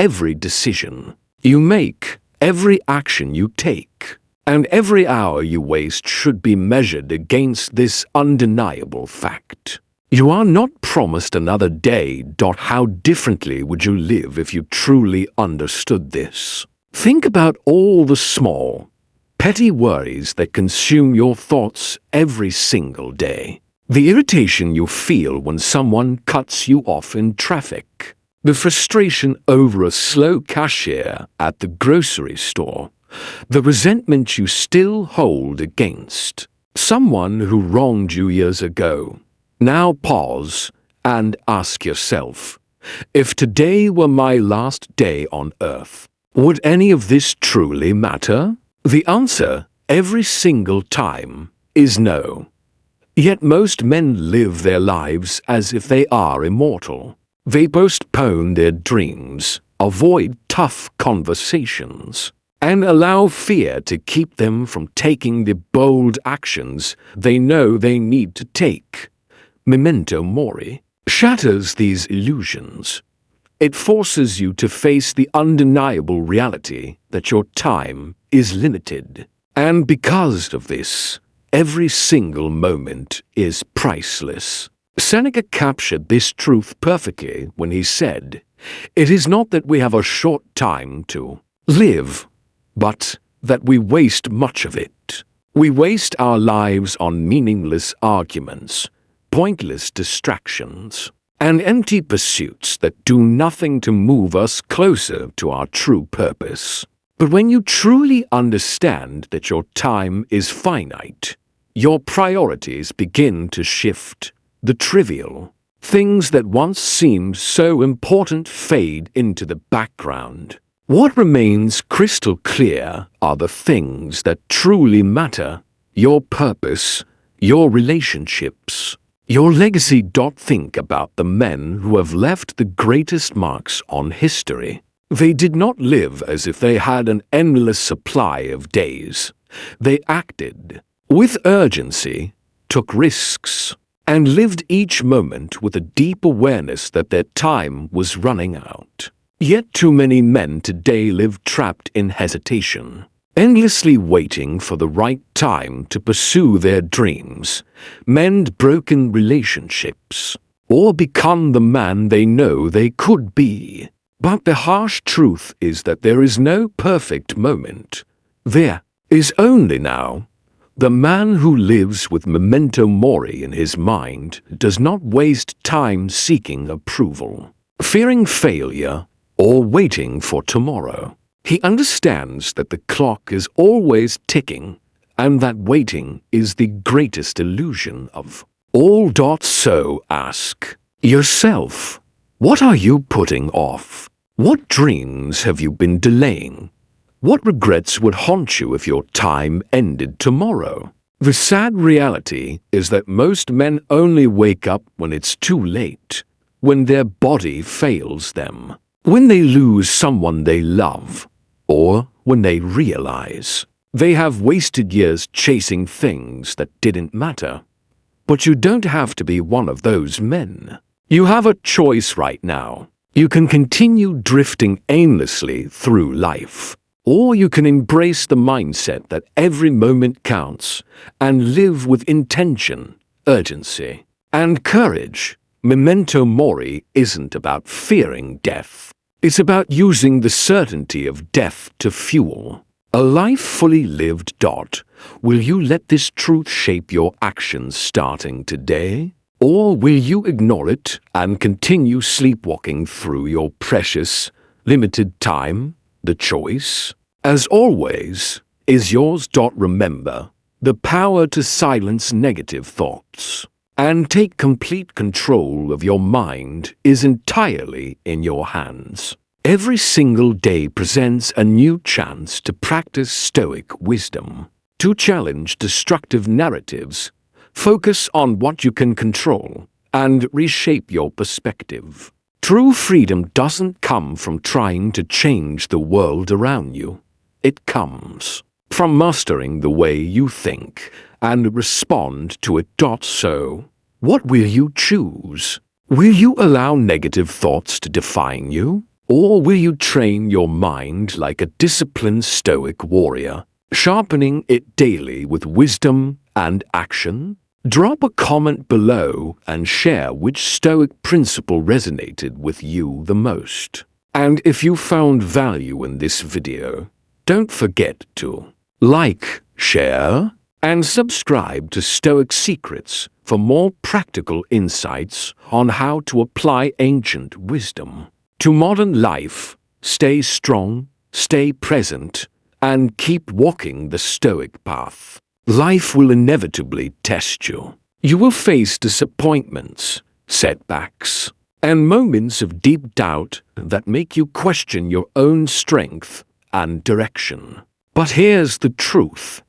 Speaker 1: Every decision you make, every action you take, and every hour you waste should be measured against this undeniable fact. You are not promised another day. How differently would you live if you truly understood this? Think about all the small, petty worries that consume your thoughts every single day. The irritation you feel when someone cuts you off in traffic. The frustration over a slow cashier at the grocery store. The resentment you still hold against someone who wronged you years ago. Now pause and ask yourself, if today were my last day on earth, would any of this truly matter? The answer, every single time, is no. Yet most men live their lives as if they are immortal. They postpone their dreams, avoid tough conversations, and allow fear to keep them from taking the bold actions they know they need to take. Memento mori shatters these illusions. It forces you to face the undeniable reality that your time is limited. And because of this, every single moment is priceless. Seneca captured this truth perfectly when he said, "It is not that we have a short time to live, but that we waste much of it. We waste our lives on meaningless arguments, pointless distractions, and empty pursuits that do nothing to move us closer to our true purpose." But when you truly understand that your time is finite, your priorities begin to shift. The trivial things that once seemed so important fade into the background. What remains crystal clear are the things that truly matter: your purpose, your relationships, your legacy. Think about the men who have left the greatest marks on history. They did not live as if they had an endless supply of days. They acted with urgency, took risks, and lived each moment with a deep awareness that their time was running out. Yet too many men today live trapped in hesitation, endlessly waiting for the right time to pursue their dreams, mend broken relationships, or become the man they know they could be. But the harsh truth is that there is no perfect moment. There is only now. The man who lives with memento mori in his mind does not waste time seeking approval, fearing failure, or waiting for tomorrow. He understands that the clock is always ticking, and that waiting is the greatest illusion of all. So ask yourself, what are you putting off? What dreams have you been delaying? What regrets would haunt you if your time ended tomorrow? The sad reality is that most men only wake up when it's too late, when their body fails them, when they lose someone they love, or when they realize they have wasted years chasing things that didn't matter. But you don't have to be one of those men. You have a choice right now. You can continue drifting aimlessly through life, or you can embrace the mindset that every moment counts and live with intention, urgency, and courage. Memento mori isn't about fearing death. It's about using the certainty of death to fuel a life fully lived. Will you let this truth shape your actions starting today? Or will you ignore it and continue sleepwalking through your precious, limited time? The choice, as always, is yours. Remember, the power to silence negative thoughts and take complete control of your mind is entirely in your hands. Every single day presents a new chance to practice Stoic wisdom, to challenge destructive narratives, focus on what you can control, and reshape your perspective. True freedom doesn't come from trying to change the world around you. It comes from mastering the way you think and respond to it. So, what will you choose? Will you allow negative thoughts to define you? Or will you train your mind like a disciplined Stoic warrior, sharpening it daily with wisdom and action? Drop a comment below and share which Stoic principle resonated with you the most. And if you found value in this video, don't forget to like, share, and subscribe to Stoic Secrets for more practical insights on how to apply ancient wisdom to modern life. Stay strong, stay present, and keep walking the Stoic path. Life will inevitably test you. You will face disappointments, setbacks, and moments of deep doubt that make you question your own strength and direction. But here's the truth.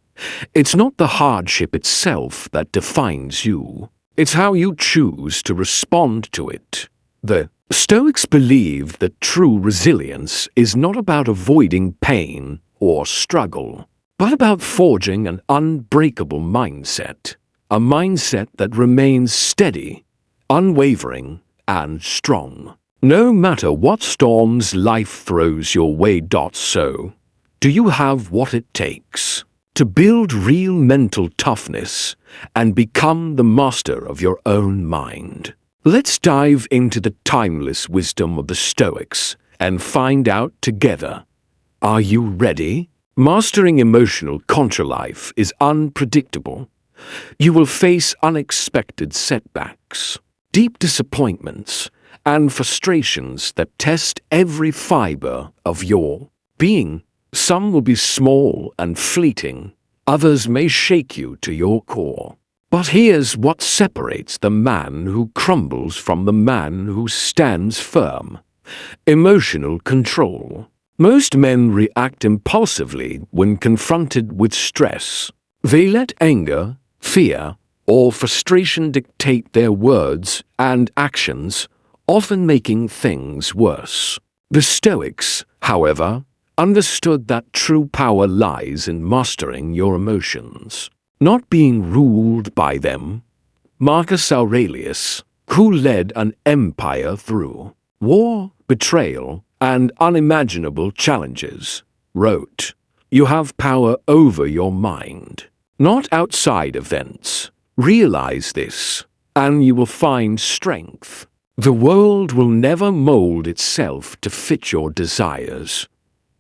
Speaker 1: It's not the hardship itself that defines you. It's how you choose to respond to it. The Stoics believe that true resilience is not about avoiding pain or struggle, but about forging an unbreakable mindset. A mindset that remains steady, unwavering, and strong, no matter what storms life throws your way. So, do you have what it takes to build real mental toughness and become the master of your own mind? Let's dive into the timeless wisdom of the Stoics and find out together. Are you ready? Mastering emotional control. Life is unpredictable. You will face unexpected setbacks, deep disappointments, and frustrations that test every fiber of your being. Some will be small and fleeting, others may shake you to your core. But here's what separates the man who crumbles from the man who stands firm: emotional control. Most men react impulsively when confronted with stress. They let anger, fear, or frustration dictate their words and actions, often making things worse. The Stoics, however, understood that true power lies in mastering your emotions, not being ruled by them. Marcus Aurelius, who led an empire through war, betrayal, and unimaginable challenges, wrote, "You have power over your mind, not outside events. Realize this, and you will find strength. The world will never mold itself to fit your desires.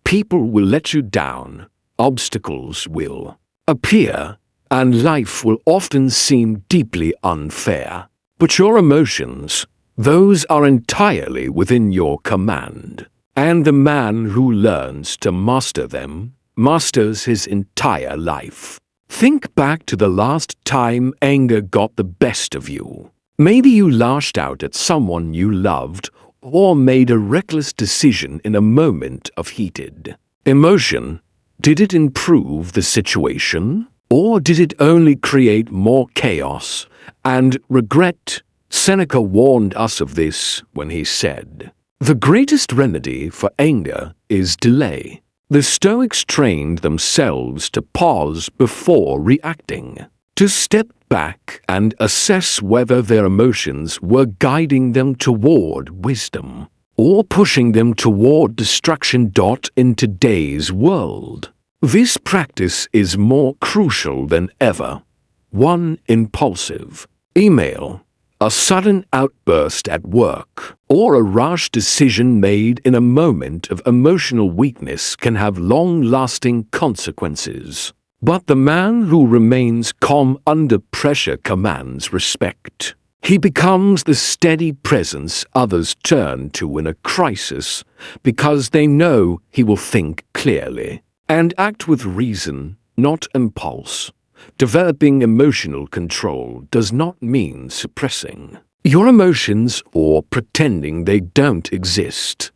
Speaker 1: People will let you down, obstacles will appear, and life will often seem deeply unfair. But your emotions, those are entirely within your command. And the man who learns to master them, masters his entire life." Think back to the last time anger got the best of you. Maybe you lashed out at someone you loved or made a reckless decision in a moment of heated emotion. Did it improve the situation, or did it only create more chaos and regret? Seneca warned us of this when he said, "The greatest remedy for anger is delay." The Stoics trained themselves to pause before reacting, to step back and assess whether their emotions were guiding them toward wisdom or pushing them toward destruction. In today's world, this practice is more crucial than ever. One impulsive email, a sudden outburst at work, or a rash decision made in a moment of emotional weakness can have long-lasting consequences. But the man who remains calm under pressure commands respect. He becomes the steady presence others turn to in a crisis because they know he will think clearly and act with reason, not impulse. Developing emotional control does not mean suppressing your emotions or pretending they don't exist.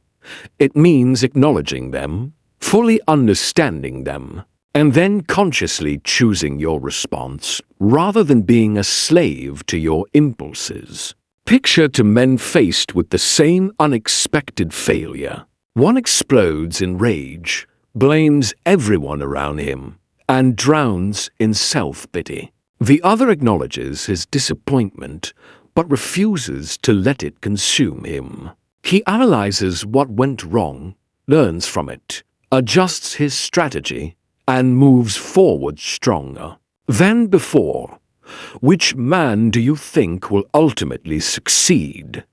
Speaker 1: It means acknowledging them, fully understanding them, and then consciously choosing your response rather than being a slave to your impulses. Picture two men faced with the same unexpected failure. One explodes in rage, blames everyone around him, and drowns in self-pity. The other acknowledges his disappointment, but refuses to let it consume him. He analyzes what went wrong, learns from it, adjusts his strategy, and moves forward stronger than before. Which man do you think will ultimately succeed?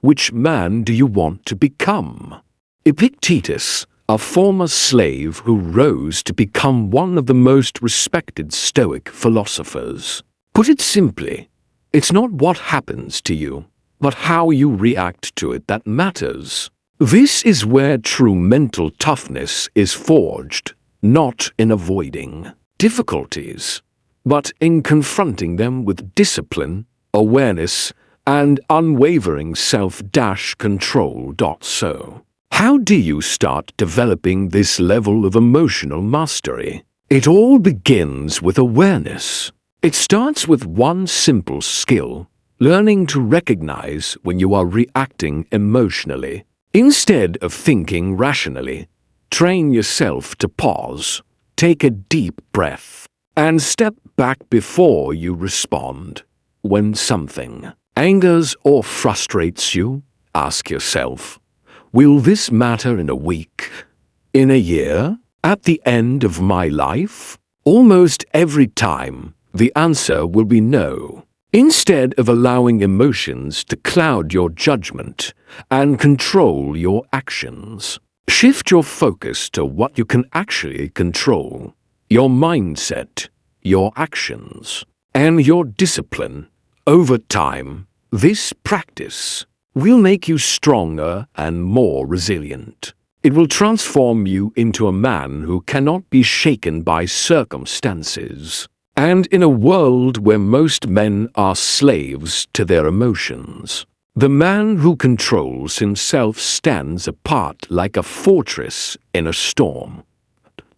Speaker 1: Which man do you want to become? Epictetus, a former slave who rose to become one of the most respected Stoic philosophers, put it simply, it's not what happens to you, but how you react to it that matters. This is where true mental toughness is forged, not in avoiding difficulties, but in confronting them with discipline, awareness, and unwavering self-control. So, how do you start developing this level of emotional mastery? It all begins with awareness. It starts with one simple skill, learning to recognize when you are reacting emotionally. Instead of thinking rationally, train yourself to pause, take a deep breath, and step back before you respond. When something angers or frustrates you, ask yourself, will this matter in a week, in a year, at the end of my life? Almost every time, the answer will be no. Instead of allowing emotions to cloud your judgment and control your actions, shift your focus to what you can actually control: your mindset, your actions, and your discipline. Over time, this practice will make you stronger and more resilient. It will transform you into a man who cannot be shaken by circumstances. And in a world where most men are slaves to their emotions, the man who controls himself stands apart like a fortress in a storm.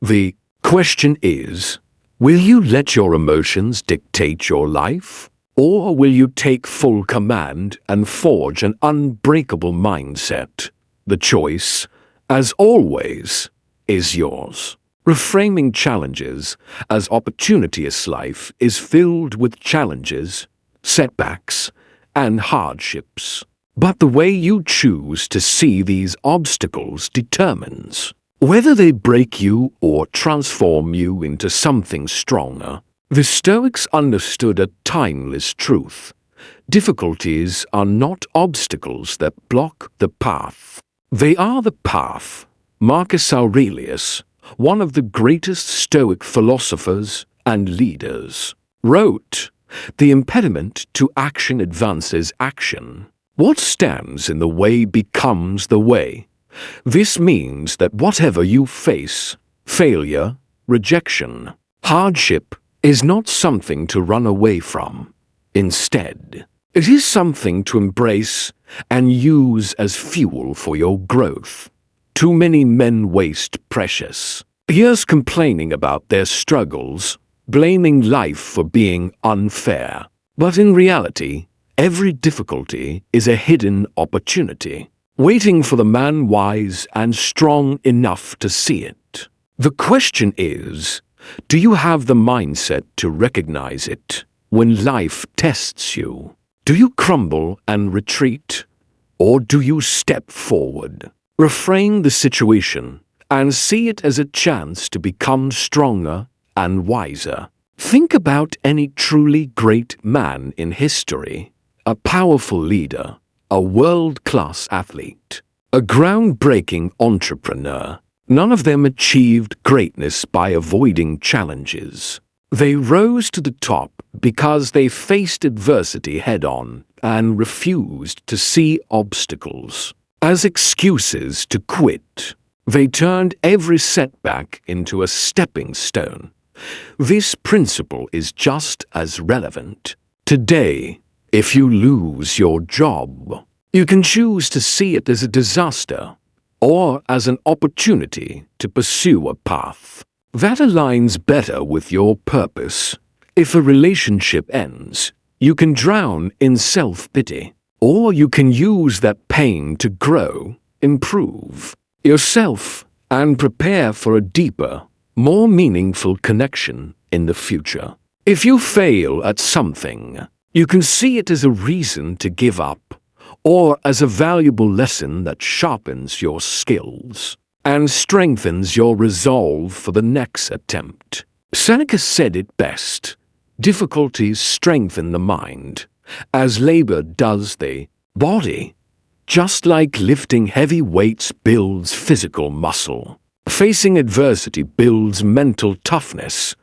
Speaker 1: The question is, will you let your emotions dictate your life? Or will you take full command and forge an unbreakable mindset? The choice, as always, is yours. Reframing challenges as opportunity. As life is filled with challenges, setbacks, and hardships. But the way you choose to see these obstacles determines whether they break you or transform you into something stronger. The Stoics understood a timeless truth. Difficulties are not obstacles that block the path. They are the path. Marcus Aurelius, one of the greatest Stoic philosophers and leaders, wrote, "The impediment to action advances action. What stands in the way becomes the way." This means that whatever you face, failure, rejection, hardship, is not something to run away from. Instead, it is something to embrace and use as fuel for your growth. Too many men waste precious years complaining about their struggles, blaming life for being unfair. But in reality, every difficulty is a hidden opportunity, waiting for the man wise and strong enough to see it. The question is, do you have the mindset to recognize it when life tests you? Do you crumble and retreat? Or do you step forward? Reframe the situation and see it as a chance to become stronger and wiser. Think about any truly great man in history, a powerful leader, a world-class athlete, a groundbreaking entrepreneur. None of them achieved greatness by avoiding challenges. They rose to the top because they faced adversity head-on and refused to see obstacles as excuses to quit. They turned every setback into a stepping stone. This principle is just as relevant today. If you lose your job, you can choose to see it as a disaster or as an opportunity to pursue a path that aligns better with your purpose. If a relationship ends, you can drown in self-pity, or you can use that pain to grow, improve yourself, and prepare for a deeper, more meaningful connection in the future. If you fail at something, you can see it as a reason to give up, or as a valuable lesson that sharpens your skills and strengthens your resolve for the next attempt. Seneca said it best: difficulties strengthen the mind, as labor does the body. Just like lifting heavy weights builds physical muscle, facing adversity builds mental toughness,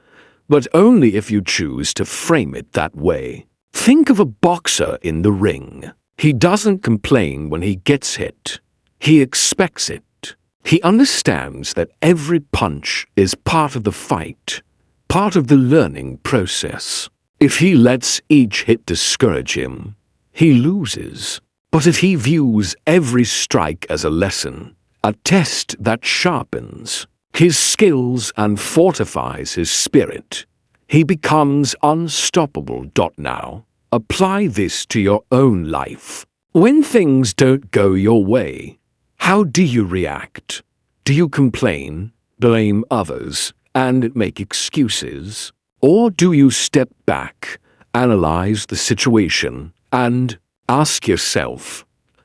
Speaker 1: but only if you choose to frame it that way. Think of a boxer in the ring. He doesn't complain when he gets hit. He expects it. He understands that every punch is part of the fight, part of the learning process. If he lets each hit discourage him, he loses. But if he views every strike as a lesson, a test that sharpens his skills and fortifies his spirit, he becomes unstoppable. Now, apply this to your own life. When things don't go your way, how do you react? Do you complain, blame others, and make excuses? Or do you step back, analyze the situation, and ask yourself,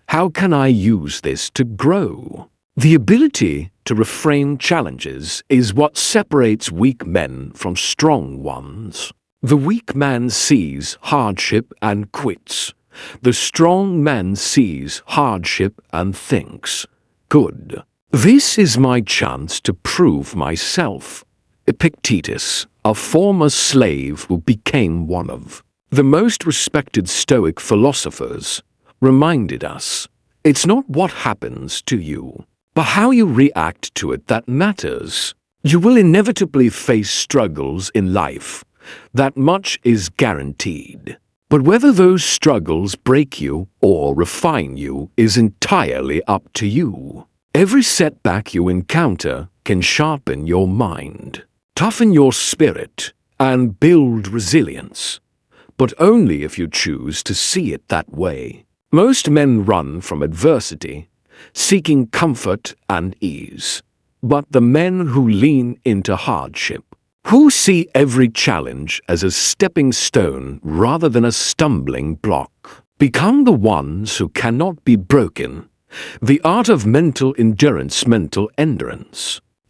Speaker 1: how can I use this to grow? The ability to reframe challenges is what separates weak men from strong ones. The weak man sees hardship and quits. The strong man sees hardship and thinks, good. This is my chance to prove myself. Epictetus, a former slave who became one of the most respected Stoic philosophers, reminded us, it's not what happens to you, but how you react to it that matters. You will inevitably face struggles in life. That much is guaranteed. But whether those struggles break you or refine you is entirely up to you. Every setback you encounter can sharpen your mind, toughen your spirit, and build resilience. But only if you choose to see it that way. Most men run from adversity, seeking comfort and ease. But the men who lean into hardship, who see every challenge as a stepping stone rather than a stumbling block, become the ones who cannot be broken. The art of mental endurance,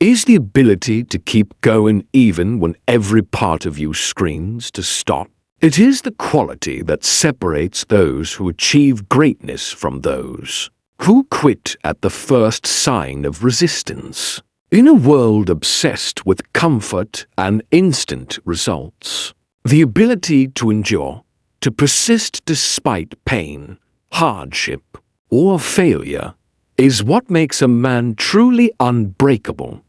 Speaker 1: is the ability to keep going even when every part of you screams to stop. It is the quality that separates those who achieve greatness from those who quit at the first sign of resistance. In a world obsessed with comfort and instant results, the ability to endure, to persist despite pain, hardship, or failure, is what makes a man truly unbreakable.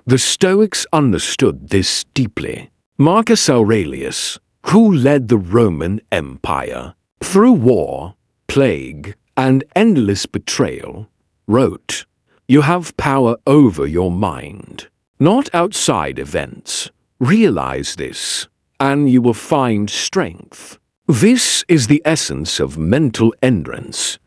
Speaker 1: The Stoics understood this deeply. Marcus Aurelius, who led the Roman Empire through war, plague, and endless betrayal, wrote, "You have power over your mind, not outside events. Realize this, and you will find strength." This is the essence of mental endurance,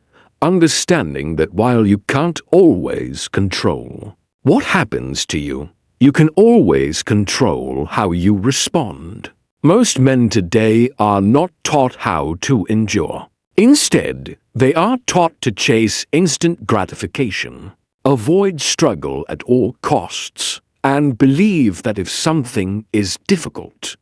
Speaker 1: understanding that while you can't always control what happens to you, you can always control how you respond. Most men today are not taught how to endure. Instead, they are taught to chase instant gratification, avoid struggle at all costs, and believe that if something is difficult,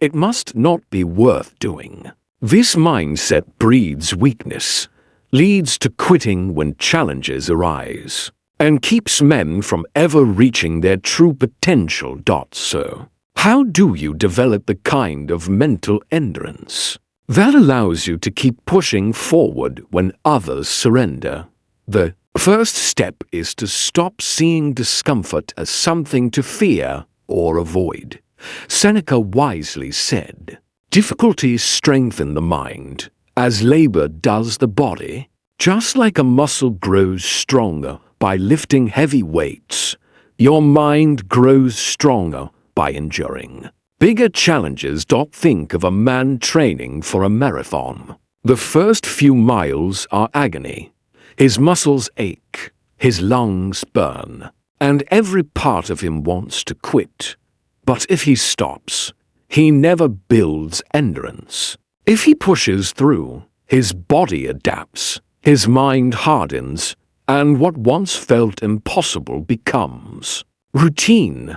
Speaker 1: it must not be worth doing. This mindset breeds weakness, leads to quitting when challenges arise, and keeps men from ever reaching their true potential. So, how do you develop the kind of mental endurance that allows you to keep pushing forward when others surrender? The first step is to stop seeing discomfort as something to fear or avoid. Seneca wisely said, "Difficulties strengthen the mind, as labor does the body. Just like a muscle grows stronger by lifting heavy weights, your mind grows stronger by enduring bigger challenges." Think of a man training for a marathon. The first few miles are agony. His muscles ache, his lungs burn, and every part of him wants to quit. But if he stops, he never builds endurance. If he pushes through, his body adapts, his mind hardens, and what once felt impossible becomes routine.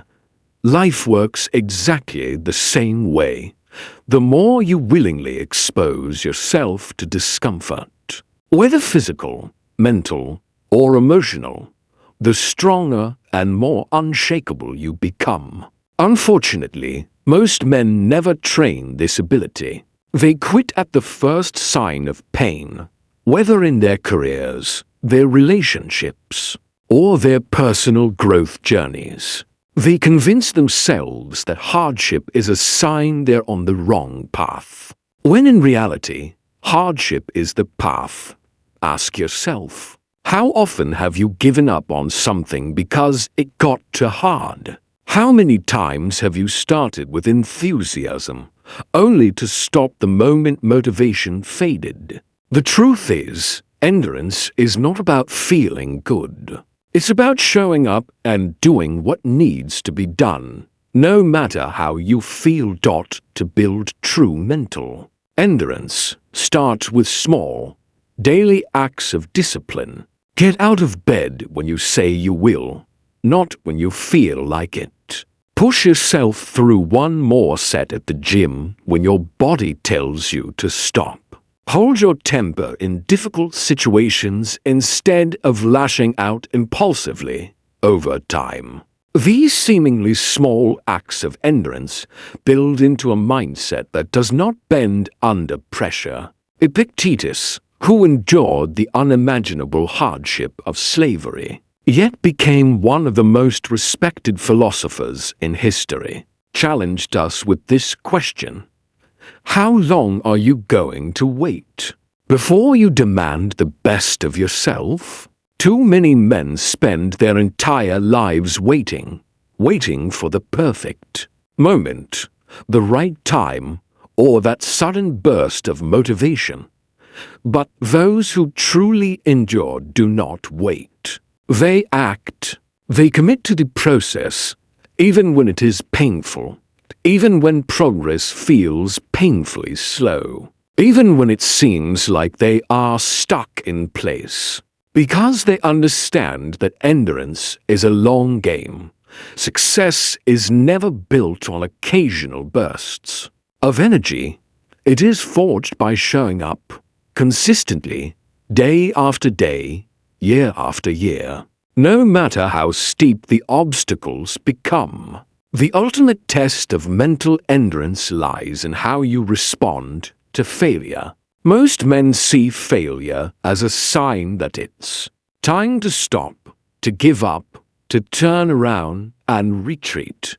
Speaker 1: Life works exactly the same way. The more you willingly expose yourself to discomfort, whether physical, mental, or emotional, the stronger and more unshakable you become. Unfortunately, most men never train this ability. They quit at the first sign of pain, whether in their careers, their relationships, or their personal growth journeys. They convince themselves that hardship is a sign they're on the wrong path, when in reality, hardship is the path. Ask yourself, how often have you given up on something because it got too hard? How many times have you started with enthusiasm, only to stop the moment motivation faded? The truth is, endurance is not about feeling good. It's about showing up and doing what needs to be done, no matter how you feel. To build true mental endurance, start with small, daily acts of discipline. Get out of bed when you say you will, not when you feel like it. Push yourself through one more set at the gym when your body tells you to stop. Hold your temper in difficult situations instead of lashing out impulsively. Over time, these seemingly small acts of endurance build into a mindset that does not bend under pressure. Epictetus, who endured the unimaginable hardship of slavery, yet became one of the most respected philosophers in history, challenged us with this question: how long are you going to wait before you demand the best of yourself? Too many men spend their entire lives waiting for the perfect moment, the right time, or that sudden burst of motivation. But those who truly endure do not wait. They act. They commit to the process, even when it is painful. Even when progress feels painfully slow. Even when it seems like they are stuck in place. Because they understand that endurance is a long game. Success is never built on occasional bursts of energy. It is forged by showing up consistently, day after day, year after year. No matter how steep the obstacles become. The ultimate test of mental endurance lies in how you respond to failure. Most men see failure as a sign that it's time to stop, to give up, to turn around and retreat.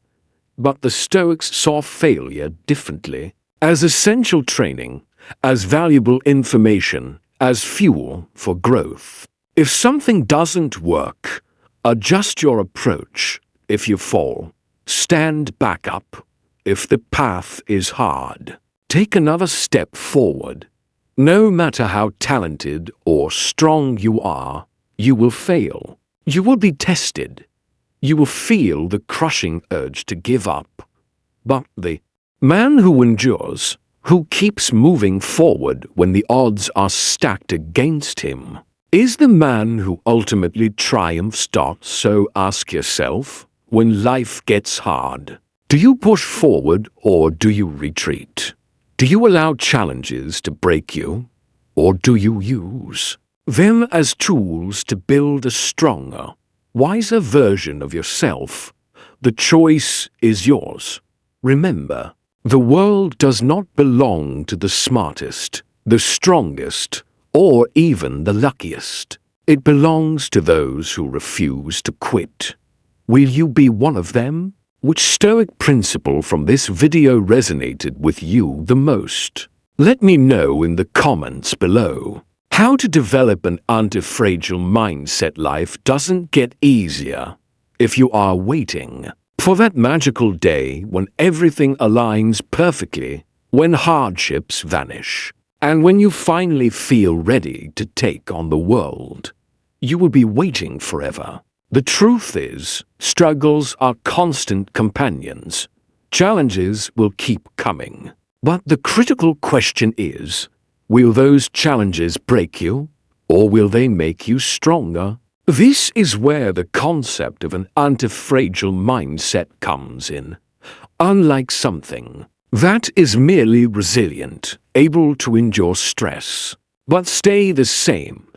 Speaker 1: But the Stoics saw failure differently, as essential training, as valuable information, as fuel for growth. If something doesn't work, adjust your approach. If you fall, stand back up. If the path is hard, take another step forward. No matter how talented or strong you are, you will fail. You will be tested. You will feel the crushing urge to give up. But the man who endures, who keeps moving forward when the odds are stacked against him, is the man who ultimately triumphs. So ask yourself, when life gets hard, do you push forward or do you retreat? Do you allow challenges to break you, or do you use them as tools to build a stronger, wiser version of yourself? The choice is yours. Remember, the world does not belong to the smartest, the strongest, or even the luckiest. It belongs to those who refuse to quit. Will you be one of them? Which Stoic principle from this video resonated with you the most? Let me know in the comments below. How to develop an anti-fragile mindset. Life doesn't get easier if you are waiting for that magical day when everything aligns perfectly, when hardships vanish, and when you finally feel ready to take on the world. You will be waiting forever. The truth is, struggles are constant companions. Challenges will keep coming. But the critical question is, will those challenges break you, or will they make you stronger? This is where the concept of an anti-fragile mindset comes in. Unlike something that is merely resilient, able to endure stress, but stay the same,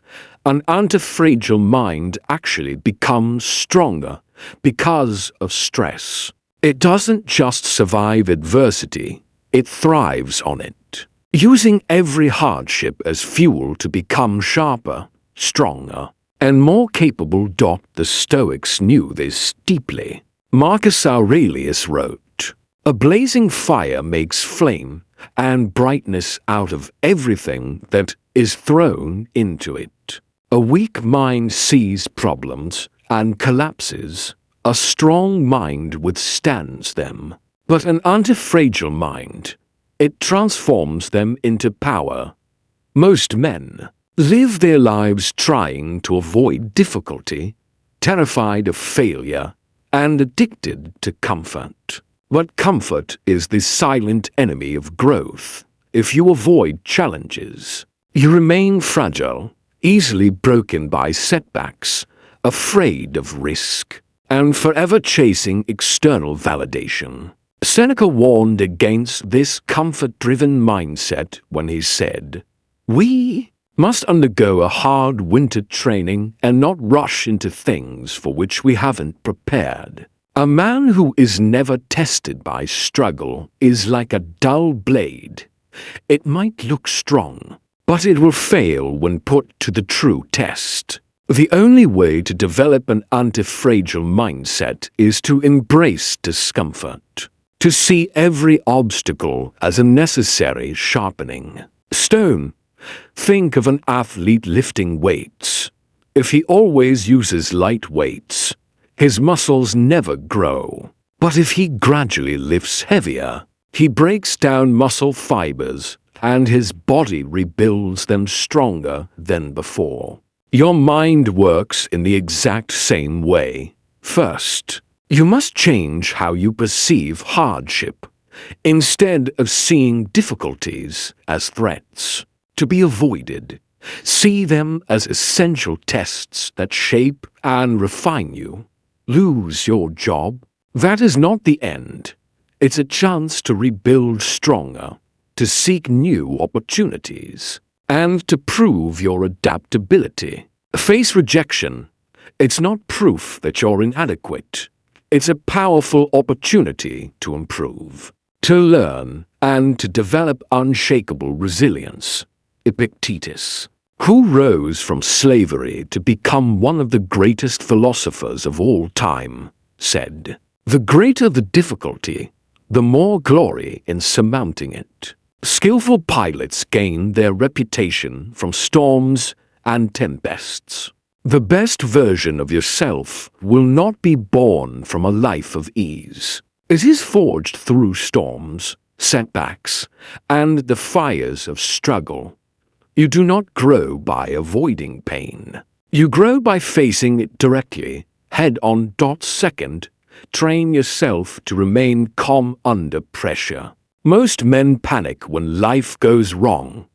Speaker 1: an anti-fragile mind actually becomes stronger because of stress. It doesn't just survive adversity, it thrives on it, using every hardship as fuel to become sharper, stronger, and more capable. The Stoics knew this deeply. Marcus Aurelius wrote, "A blazing fire makes flame and brightness out of everything that is thrown into it. A weak mind sees problems and collapses. A strong mind withstands them. But an anti-fragile mind, it transforms them into power." Most men live their lives trying to avoid difficulty, terrified of failure, and addicted to comfort. But comfort is the silent enemy of growth. If you avoid challenges, you remain fragile, easily broken by setbacks, afraid of risk, and forever chasing external validation. Seneca warned against this comfort-driven mindset when he said, "We must undergo a hard winter training and not rush into things for which we haven't prepared. A man who is never tested by struggle is like a dull blade. It might look strong, but it will fail when put to the true test." The only way to develop an anti-fragile mindset is to embrace discomfort, to see every obstacle as a necessary sharpening stone. Think of an athlete lifting weights. If he always uses light weights, his muscles never grow. But if he gradually lifts heavier, he breaks down muscle fibers and his body rebuilds them stronger than before. Your mind works in the exact same way. First, you must change how you perceive hardship. Instead of seeing difficulties as threats to be avoided, see them as essential tests that shape and refine you. Lose your job? That is not the end. It's a chance to rebuild stronger, to seek new opportunities, and to prove your adaptability. Face rejection. It's not proof that you're inadequate. It's a powerful opportunity to improve, to learn, and to develop unshakable resilience. Epictetus, who rose from slavery to become one of the greatest philosophers of all time, said, "The greater the difficulty, the more glory in surmounting it." Skillful pilots gain their reputation from storms and tempests. The best version of yourself will not be born from a life of ease. It is forged through storms, setbacks, and the fires of struggle. You do not grow by avoiding pain. You grow by facing it directly, head on. Second, train yourself to remain calm under pressure. Most men panic when life goes wrong.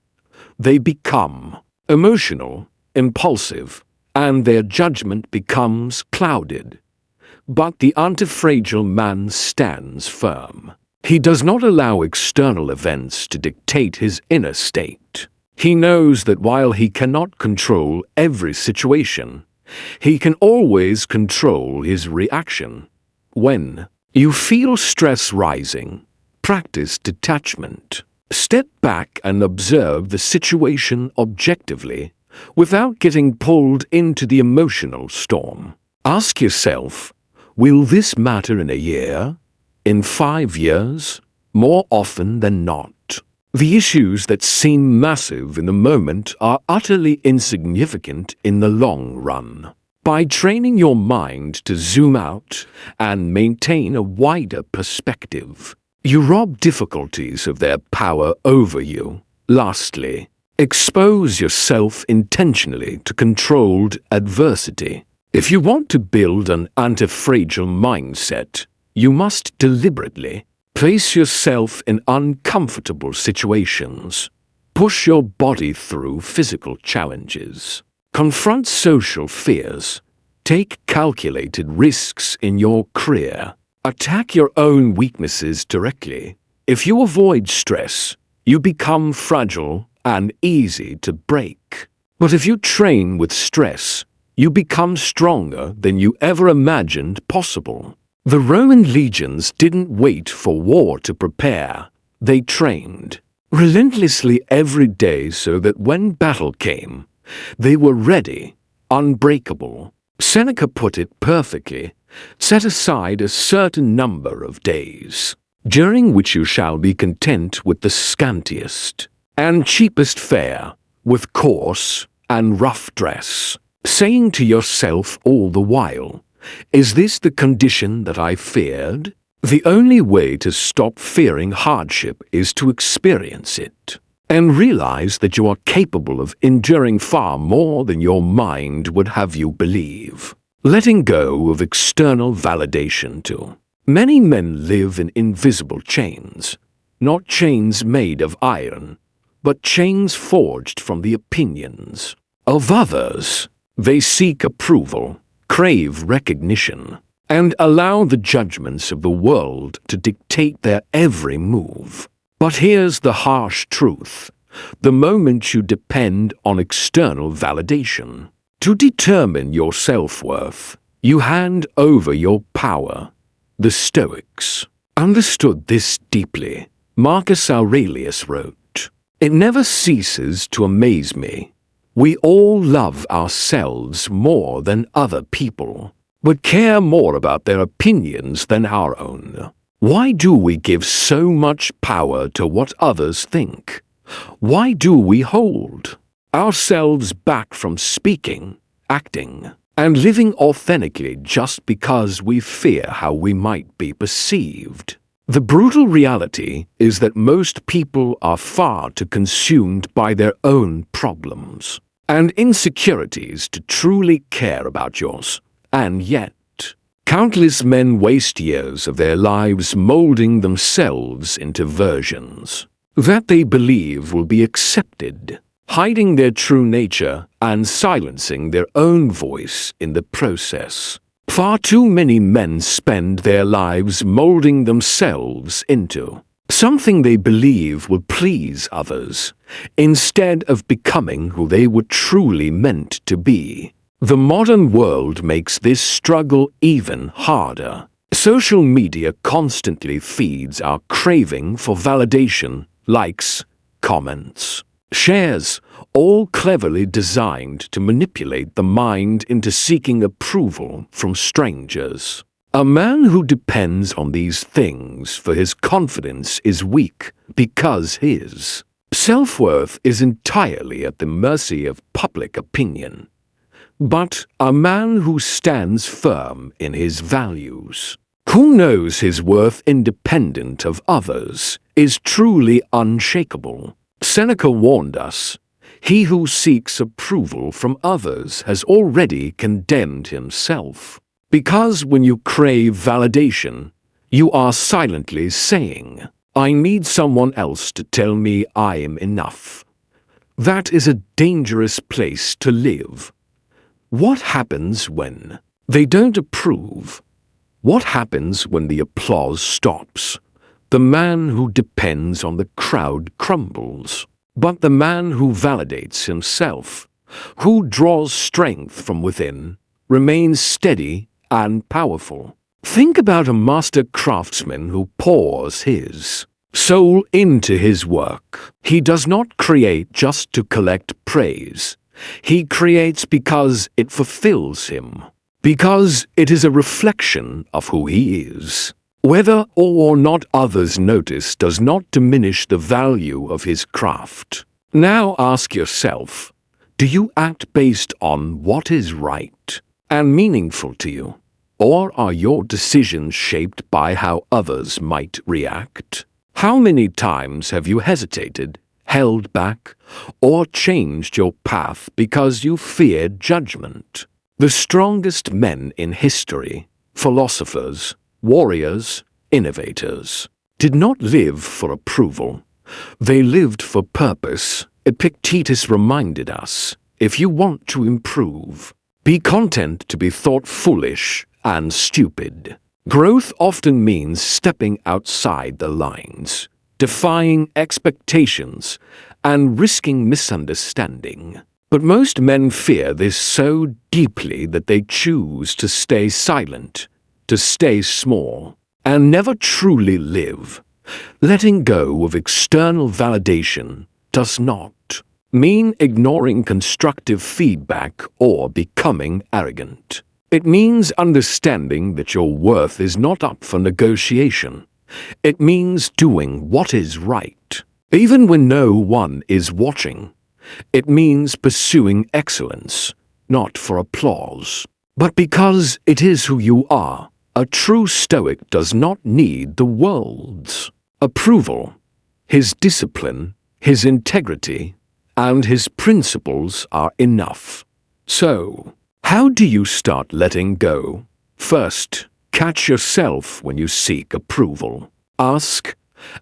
Speaker 1: They become emotional, impulsive, and their judgment becomes clouded. But the anti-fragile man stands firm. He does not allow external events to dictate his inner state. He knows that while he cannot control every situation, he can always control his reaction. When you feel stress rising, practice detachment. Step back and observe the situation objectively without getting pulled into the emotional storm. Ask yourself, will this matter in a year? In 5 years? More often than not. The issues that seem massive in the moment are utterly insignificant in the long run. By training your mind to zoom out and maintain a wider perspective, you rob difficulties of their power over you. Lastly, expose yourself intentionally to controlled adversity. If you want to build an anti-fragile mindset, you must deliberately place yourself in uncomfortable situations, push your body through physical challenges, confront social fears, take calculated risks in your career, attack your own weaknesses directly. If you avoid stress, you become fragile and easy to break. But if you train with stress, you become stronger than you ever imagined possible. The Roman legions didn't wait for war to prepare. They trained relentlessly every day so that when battle came, they were ready, unbreakable. Seneca put it perfectly: set aside a certain number of days, during which you shall be content with the scantiest and cheapest fare, with coarse and rough dress, saying to yourself all the while, "Is this the condition that I feared?" The only way to stop fearing hardship is to experience it, and realize that you are capable of enduring far more than your mind would have you believe. Letting go of external validation too. Many men live in invisible chains, not chains made of iron, but chains forged from the opinions of others. They seek approval, crave recognition, and allow the judgments of the world to dictate their every move. But here's the harsh truth: the moment you depend on external validation to determine your self-worth, you hand over your power. The Stoics understood this deeply. Marcus Aurelius wrote, "It never ceases to amaze me. We all love ourselves more than other people, but care more about their opinions than our own. Why do we give so much power to what others think? Why do we hold ourselves back from speaking, acting, and living authentically just because we fear how we might be perceived?" The brutal reality is that most people are far too consumed by their own problems and insecurities to truly care about yours. And yet, countless men waste years of their lives molding themselves into versions that they believe will be accepted, hiding their true nature and silencing their own voice in the process. Far too many men spend their lives molding themselves into something they believe will please others, instead of becoming who they were truly meant to be. The modern world makes this struggle even harder. Social media constantly feeds our craving for validation, likes, comments, shares, all cleverly designed to manipulate the mind into seeking approval from strangers. A man who depends on these things for his confidence is weak because his self-worth is entirely at the mercy of public opinion. But a man who stands firm in his values, who knows his worth independent of others, is truly unshakable. Seneca warned us, "He who seeks approval from others has already condemned himself." Because when you crave validation, you are silently saying, "I need someone else to tell me I am enough." That is a dangerous place to live. What happens when they don't approve? What happens when the applause stops? The man who depends on the crowd crumbles. But the man who validates himself, who draws strength from within, remains steady and powerful. Think about a master craftsman who pours his soul into his work. He does not create just to collect praise. He creates because it fulfills him, because it is a reflection of who he is. Whether or not others notice does not diminish the value of his craft. Now ask yourself, do you act based on what is right and meaningful to you? Or are your decisions shaped by how others might react? How many times have you hesitated, held back, or changed your path because you feared judgment? The strongest men in history, philosophers, warriors, innovators, did not live for approval. They lived for purpose. Epictetus reminded us, if you want to improve, be content to be thought foolish and stupid. Growth often means stepping outside the lines, defying expectations, and risking misunderstanding. But most men fear this so deeply that they choose to stay silent, to stay small, and never truly live. Letting go of external validation does not mean ignoring constructive feedback or becoming arrogant. It means understanding that your worth is not up for negotiation. It means doing what is right, even when no one is watching. It means pursuing excellence, not for applause, but because it is who you are. A true Stoic does not need the world's approval. His discipline, his integrity, and his principles are enough. So, how do you start letting go? First, catch yourself when you seek approval. Ask,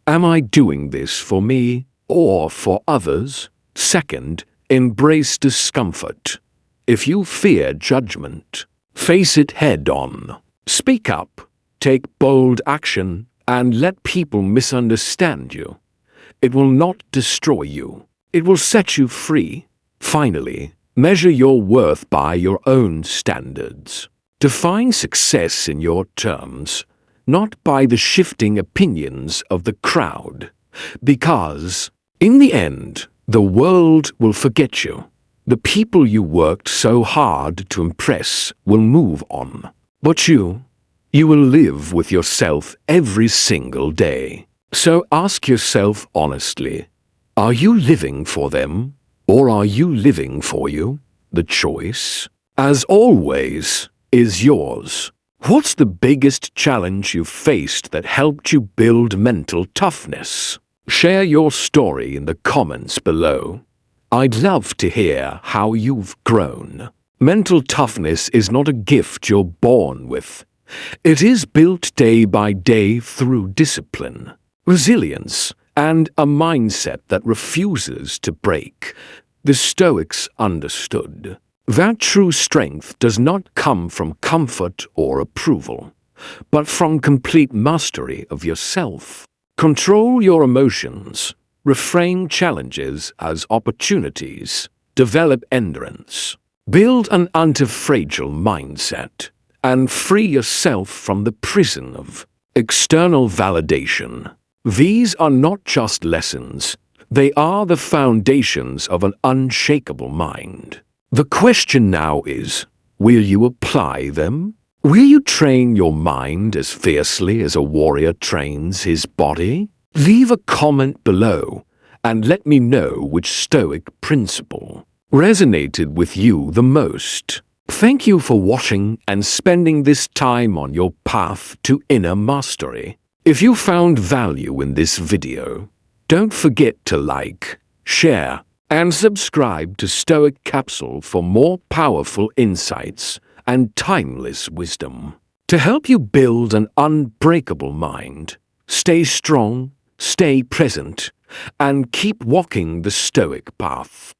Speaker 1: am I doing this for me or for others? Second, embrace discomfort. If you fear judgment, face it head on. Speak up, take bold action, and let people misunderstand you. It will not destroy you. It will set you free. Finally, measure your worth by your own standards. Define success in your terms, not by the shifting opinions of the crowd. Because, in the end, the world will forget you. The people you worked so hard to impress will move on. But you will live with yourself every single day. So ask yourself honestly, are you living for them, or are you living for you? The choice, as always, is yours. What's the biggest challenge you've faced that helped you build mental toughness? Share your story in the comments below. I'd love to hear how you've grown. Mental toughness is not a gift you're born with. It is built day by day through discipline, resilience, and a mindset that refuses to break. The Stoics understood that true strength does not come from comfort or approval, but from complete mastery of yourself. Control your emotions, reframe challenges as opportunities, develop endurance, build an anti-fragile mindset, and free yourself from the prison of external validation. These are not just lessons, they are the foundations of an unshakable mind. The question now is, will you apply them? Will you train your mind as fiercely as a warrior trains his body? Leave a comment below and let me know which Stoic principle resonated with you the most. Thank you for watching and spending this time on your path to inner mastery. If you found value in this video, don't forget to like, share, and subscribe to Stoic Capsule for more powerful insights and timeless wisdom. To help you build an unbreakable mind, stay strong, stay present, and keep walking the Stoic path.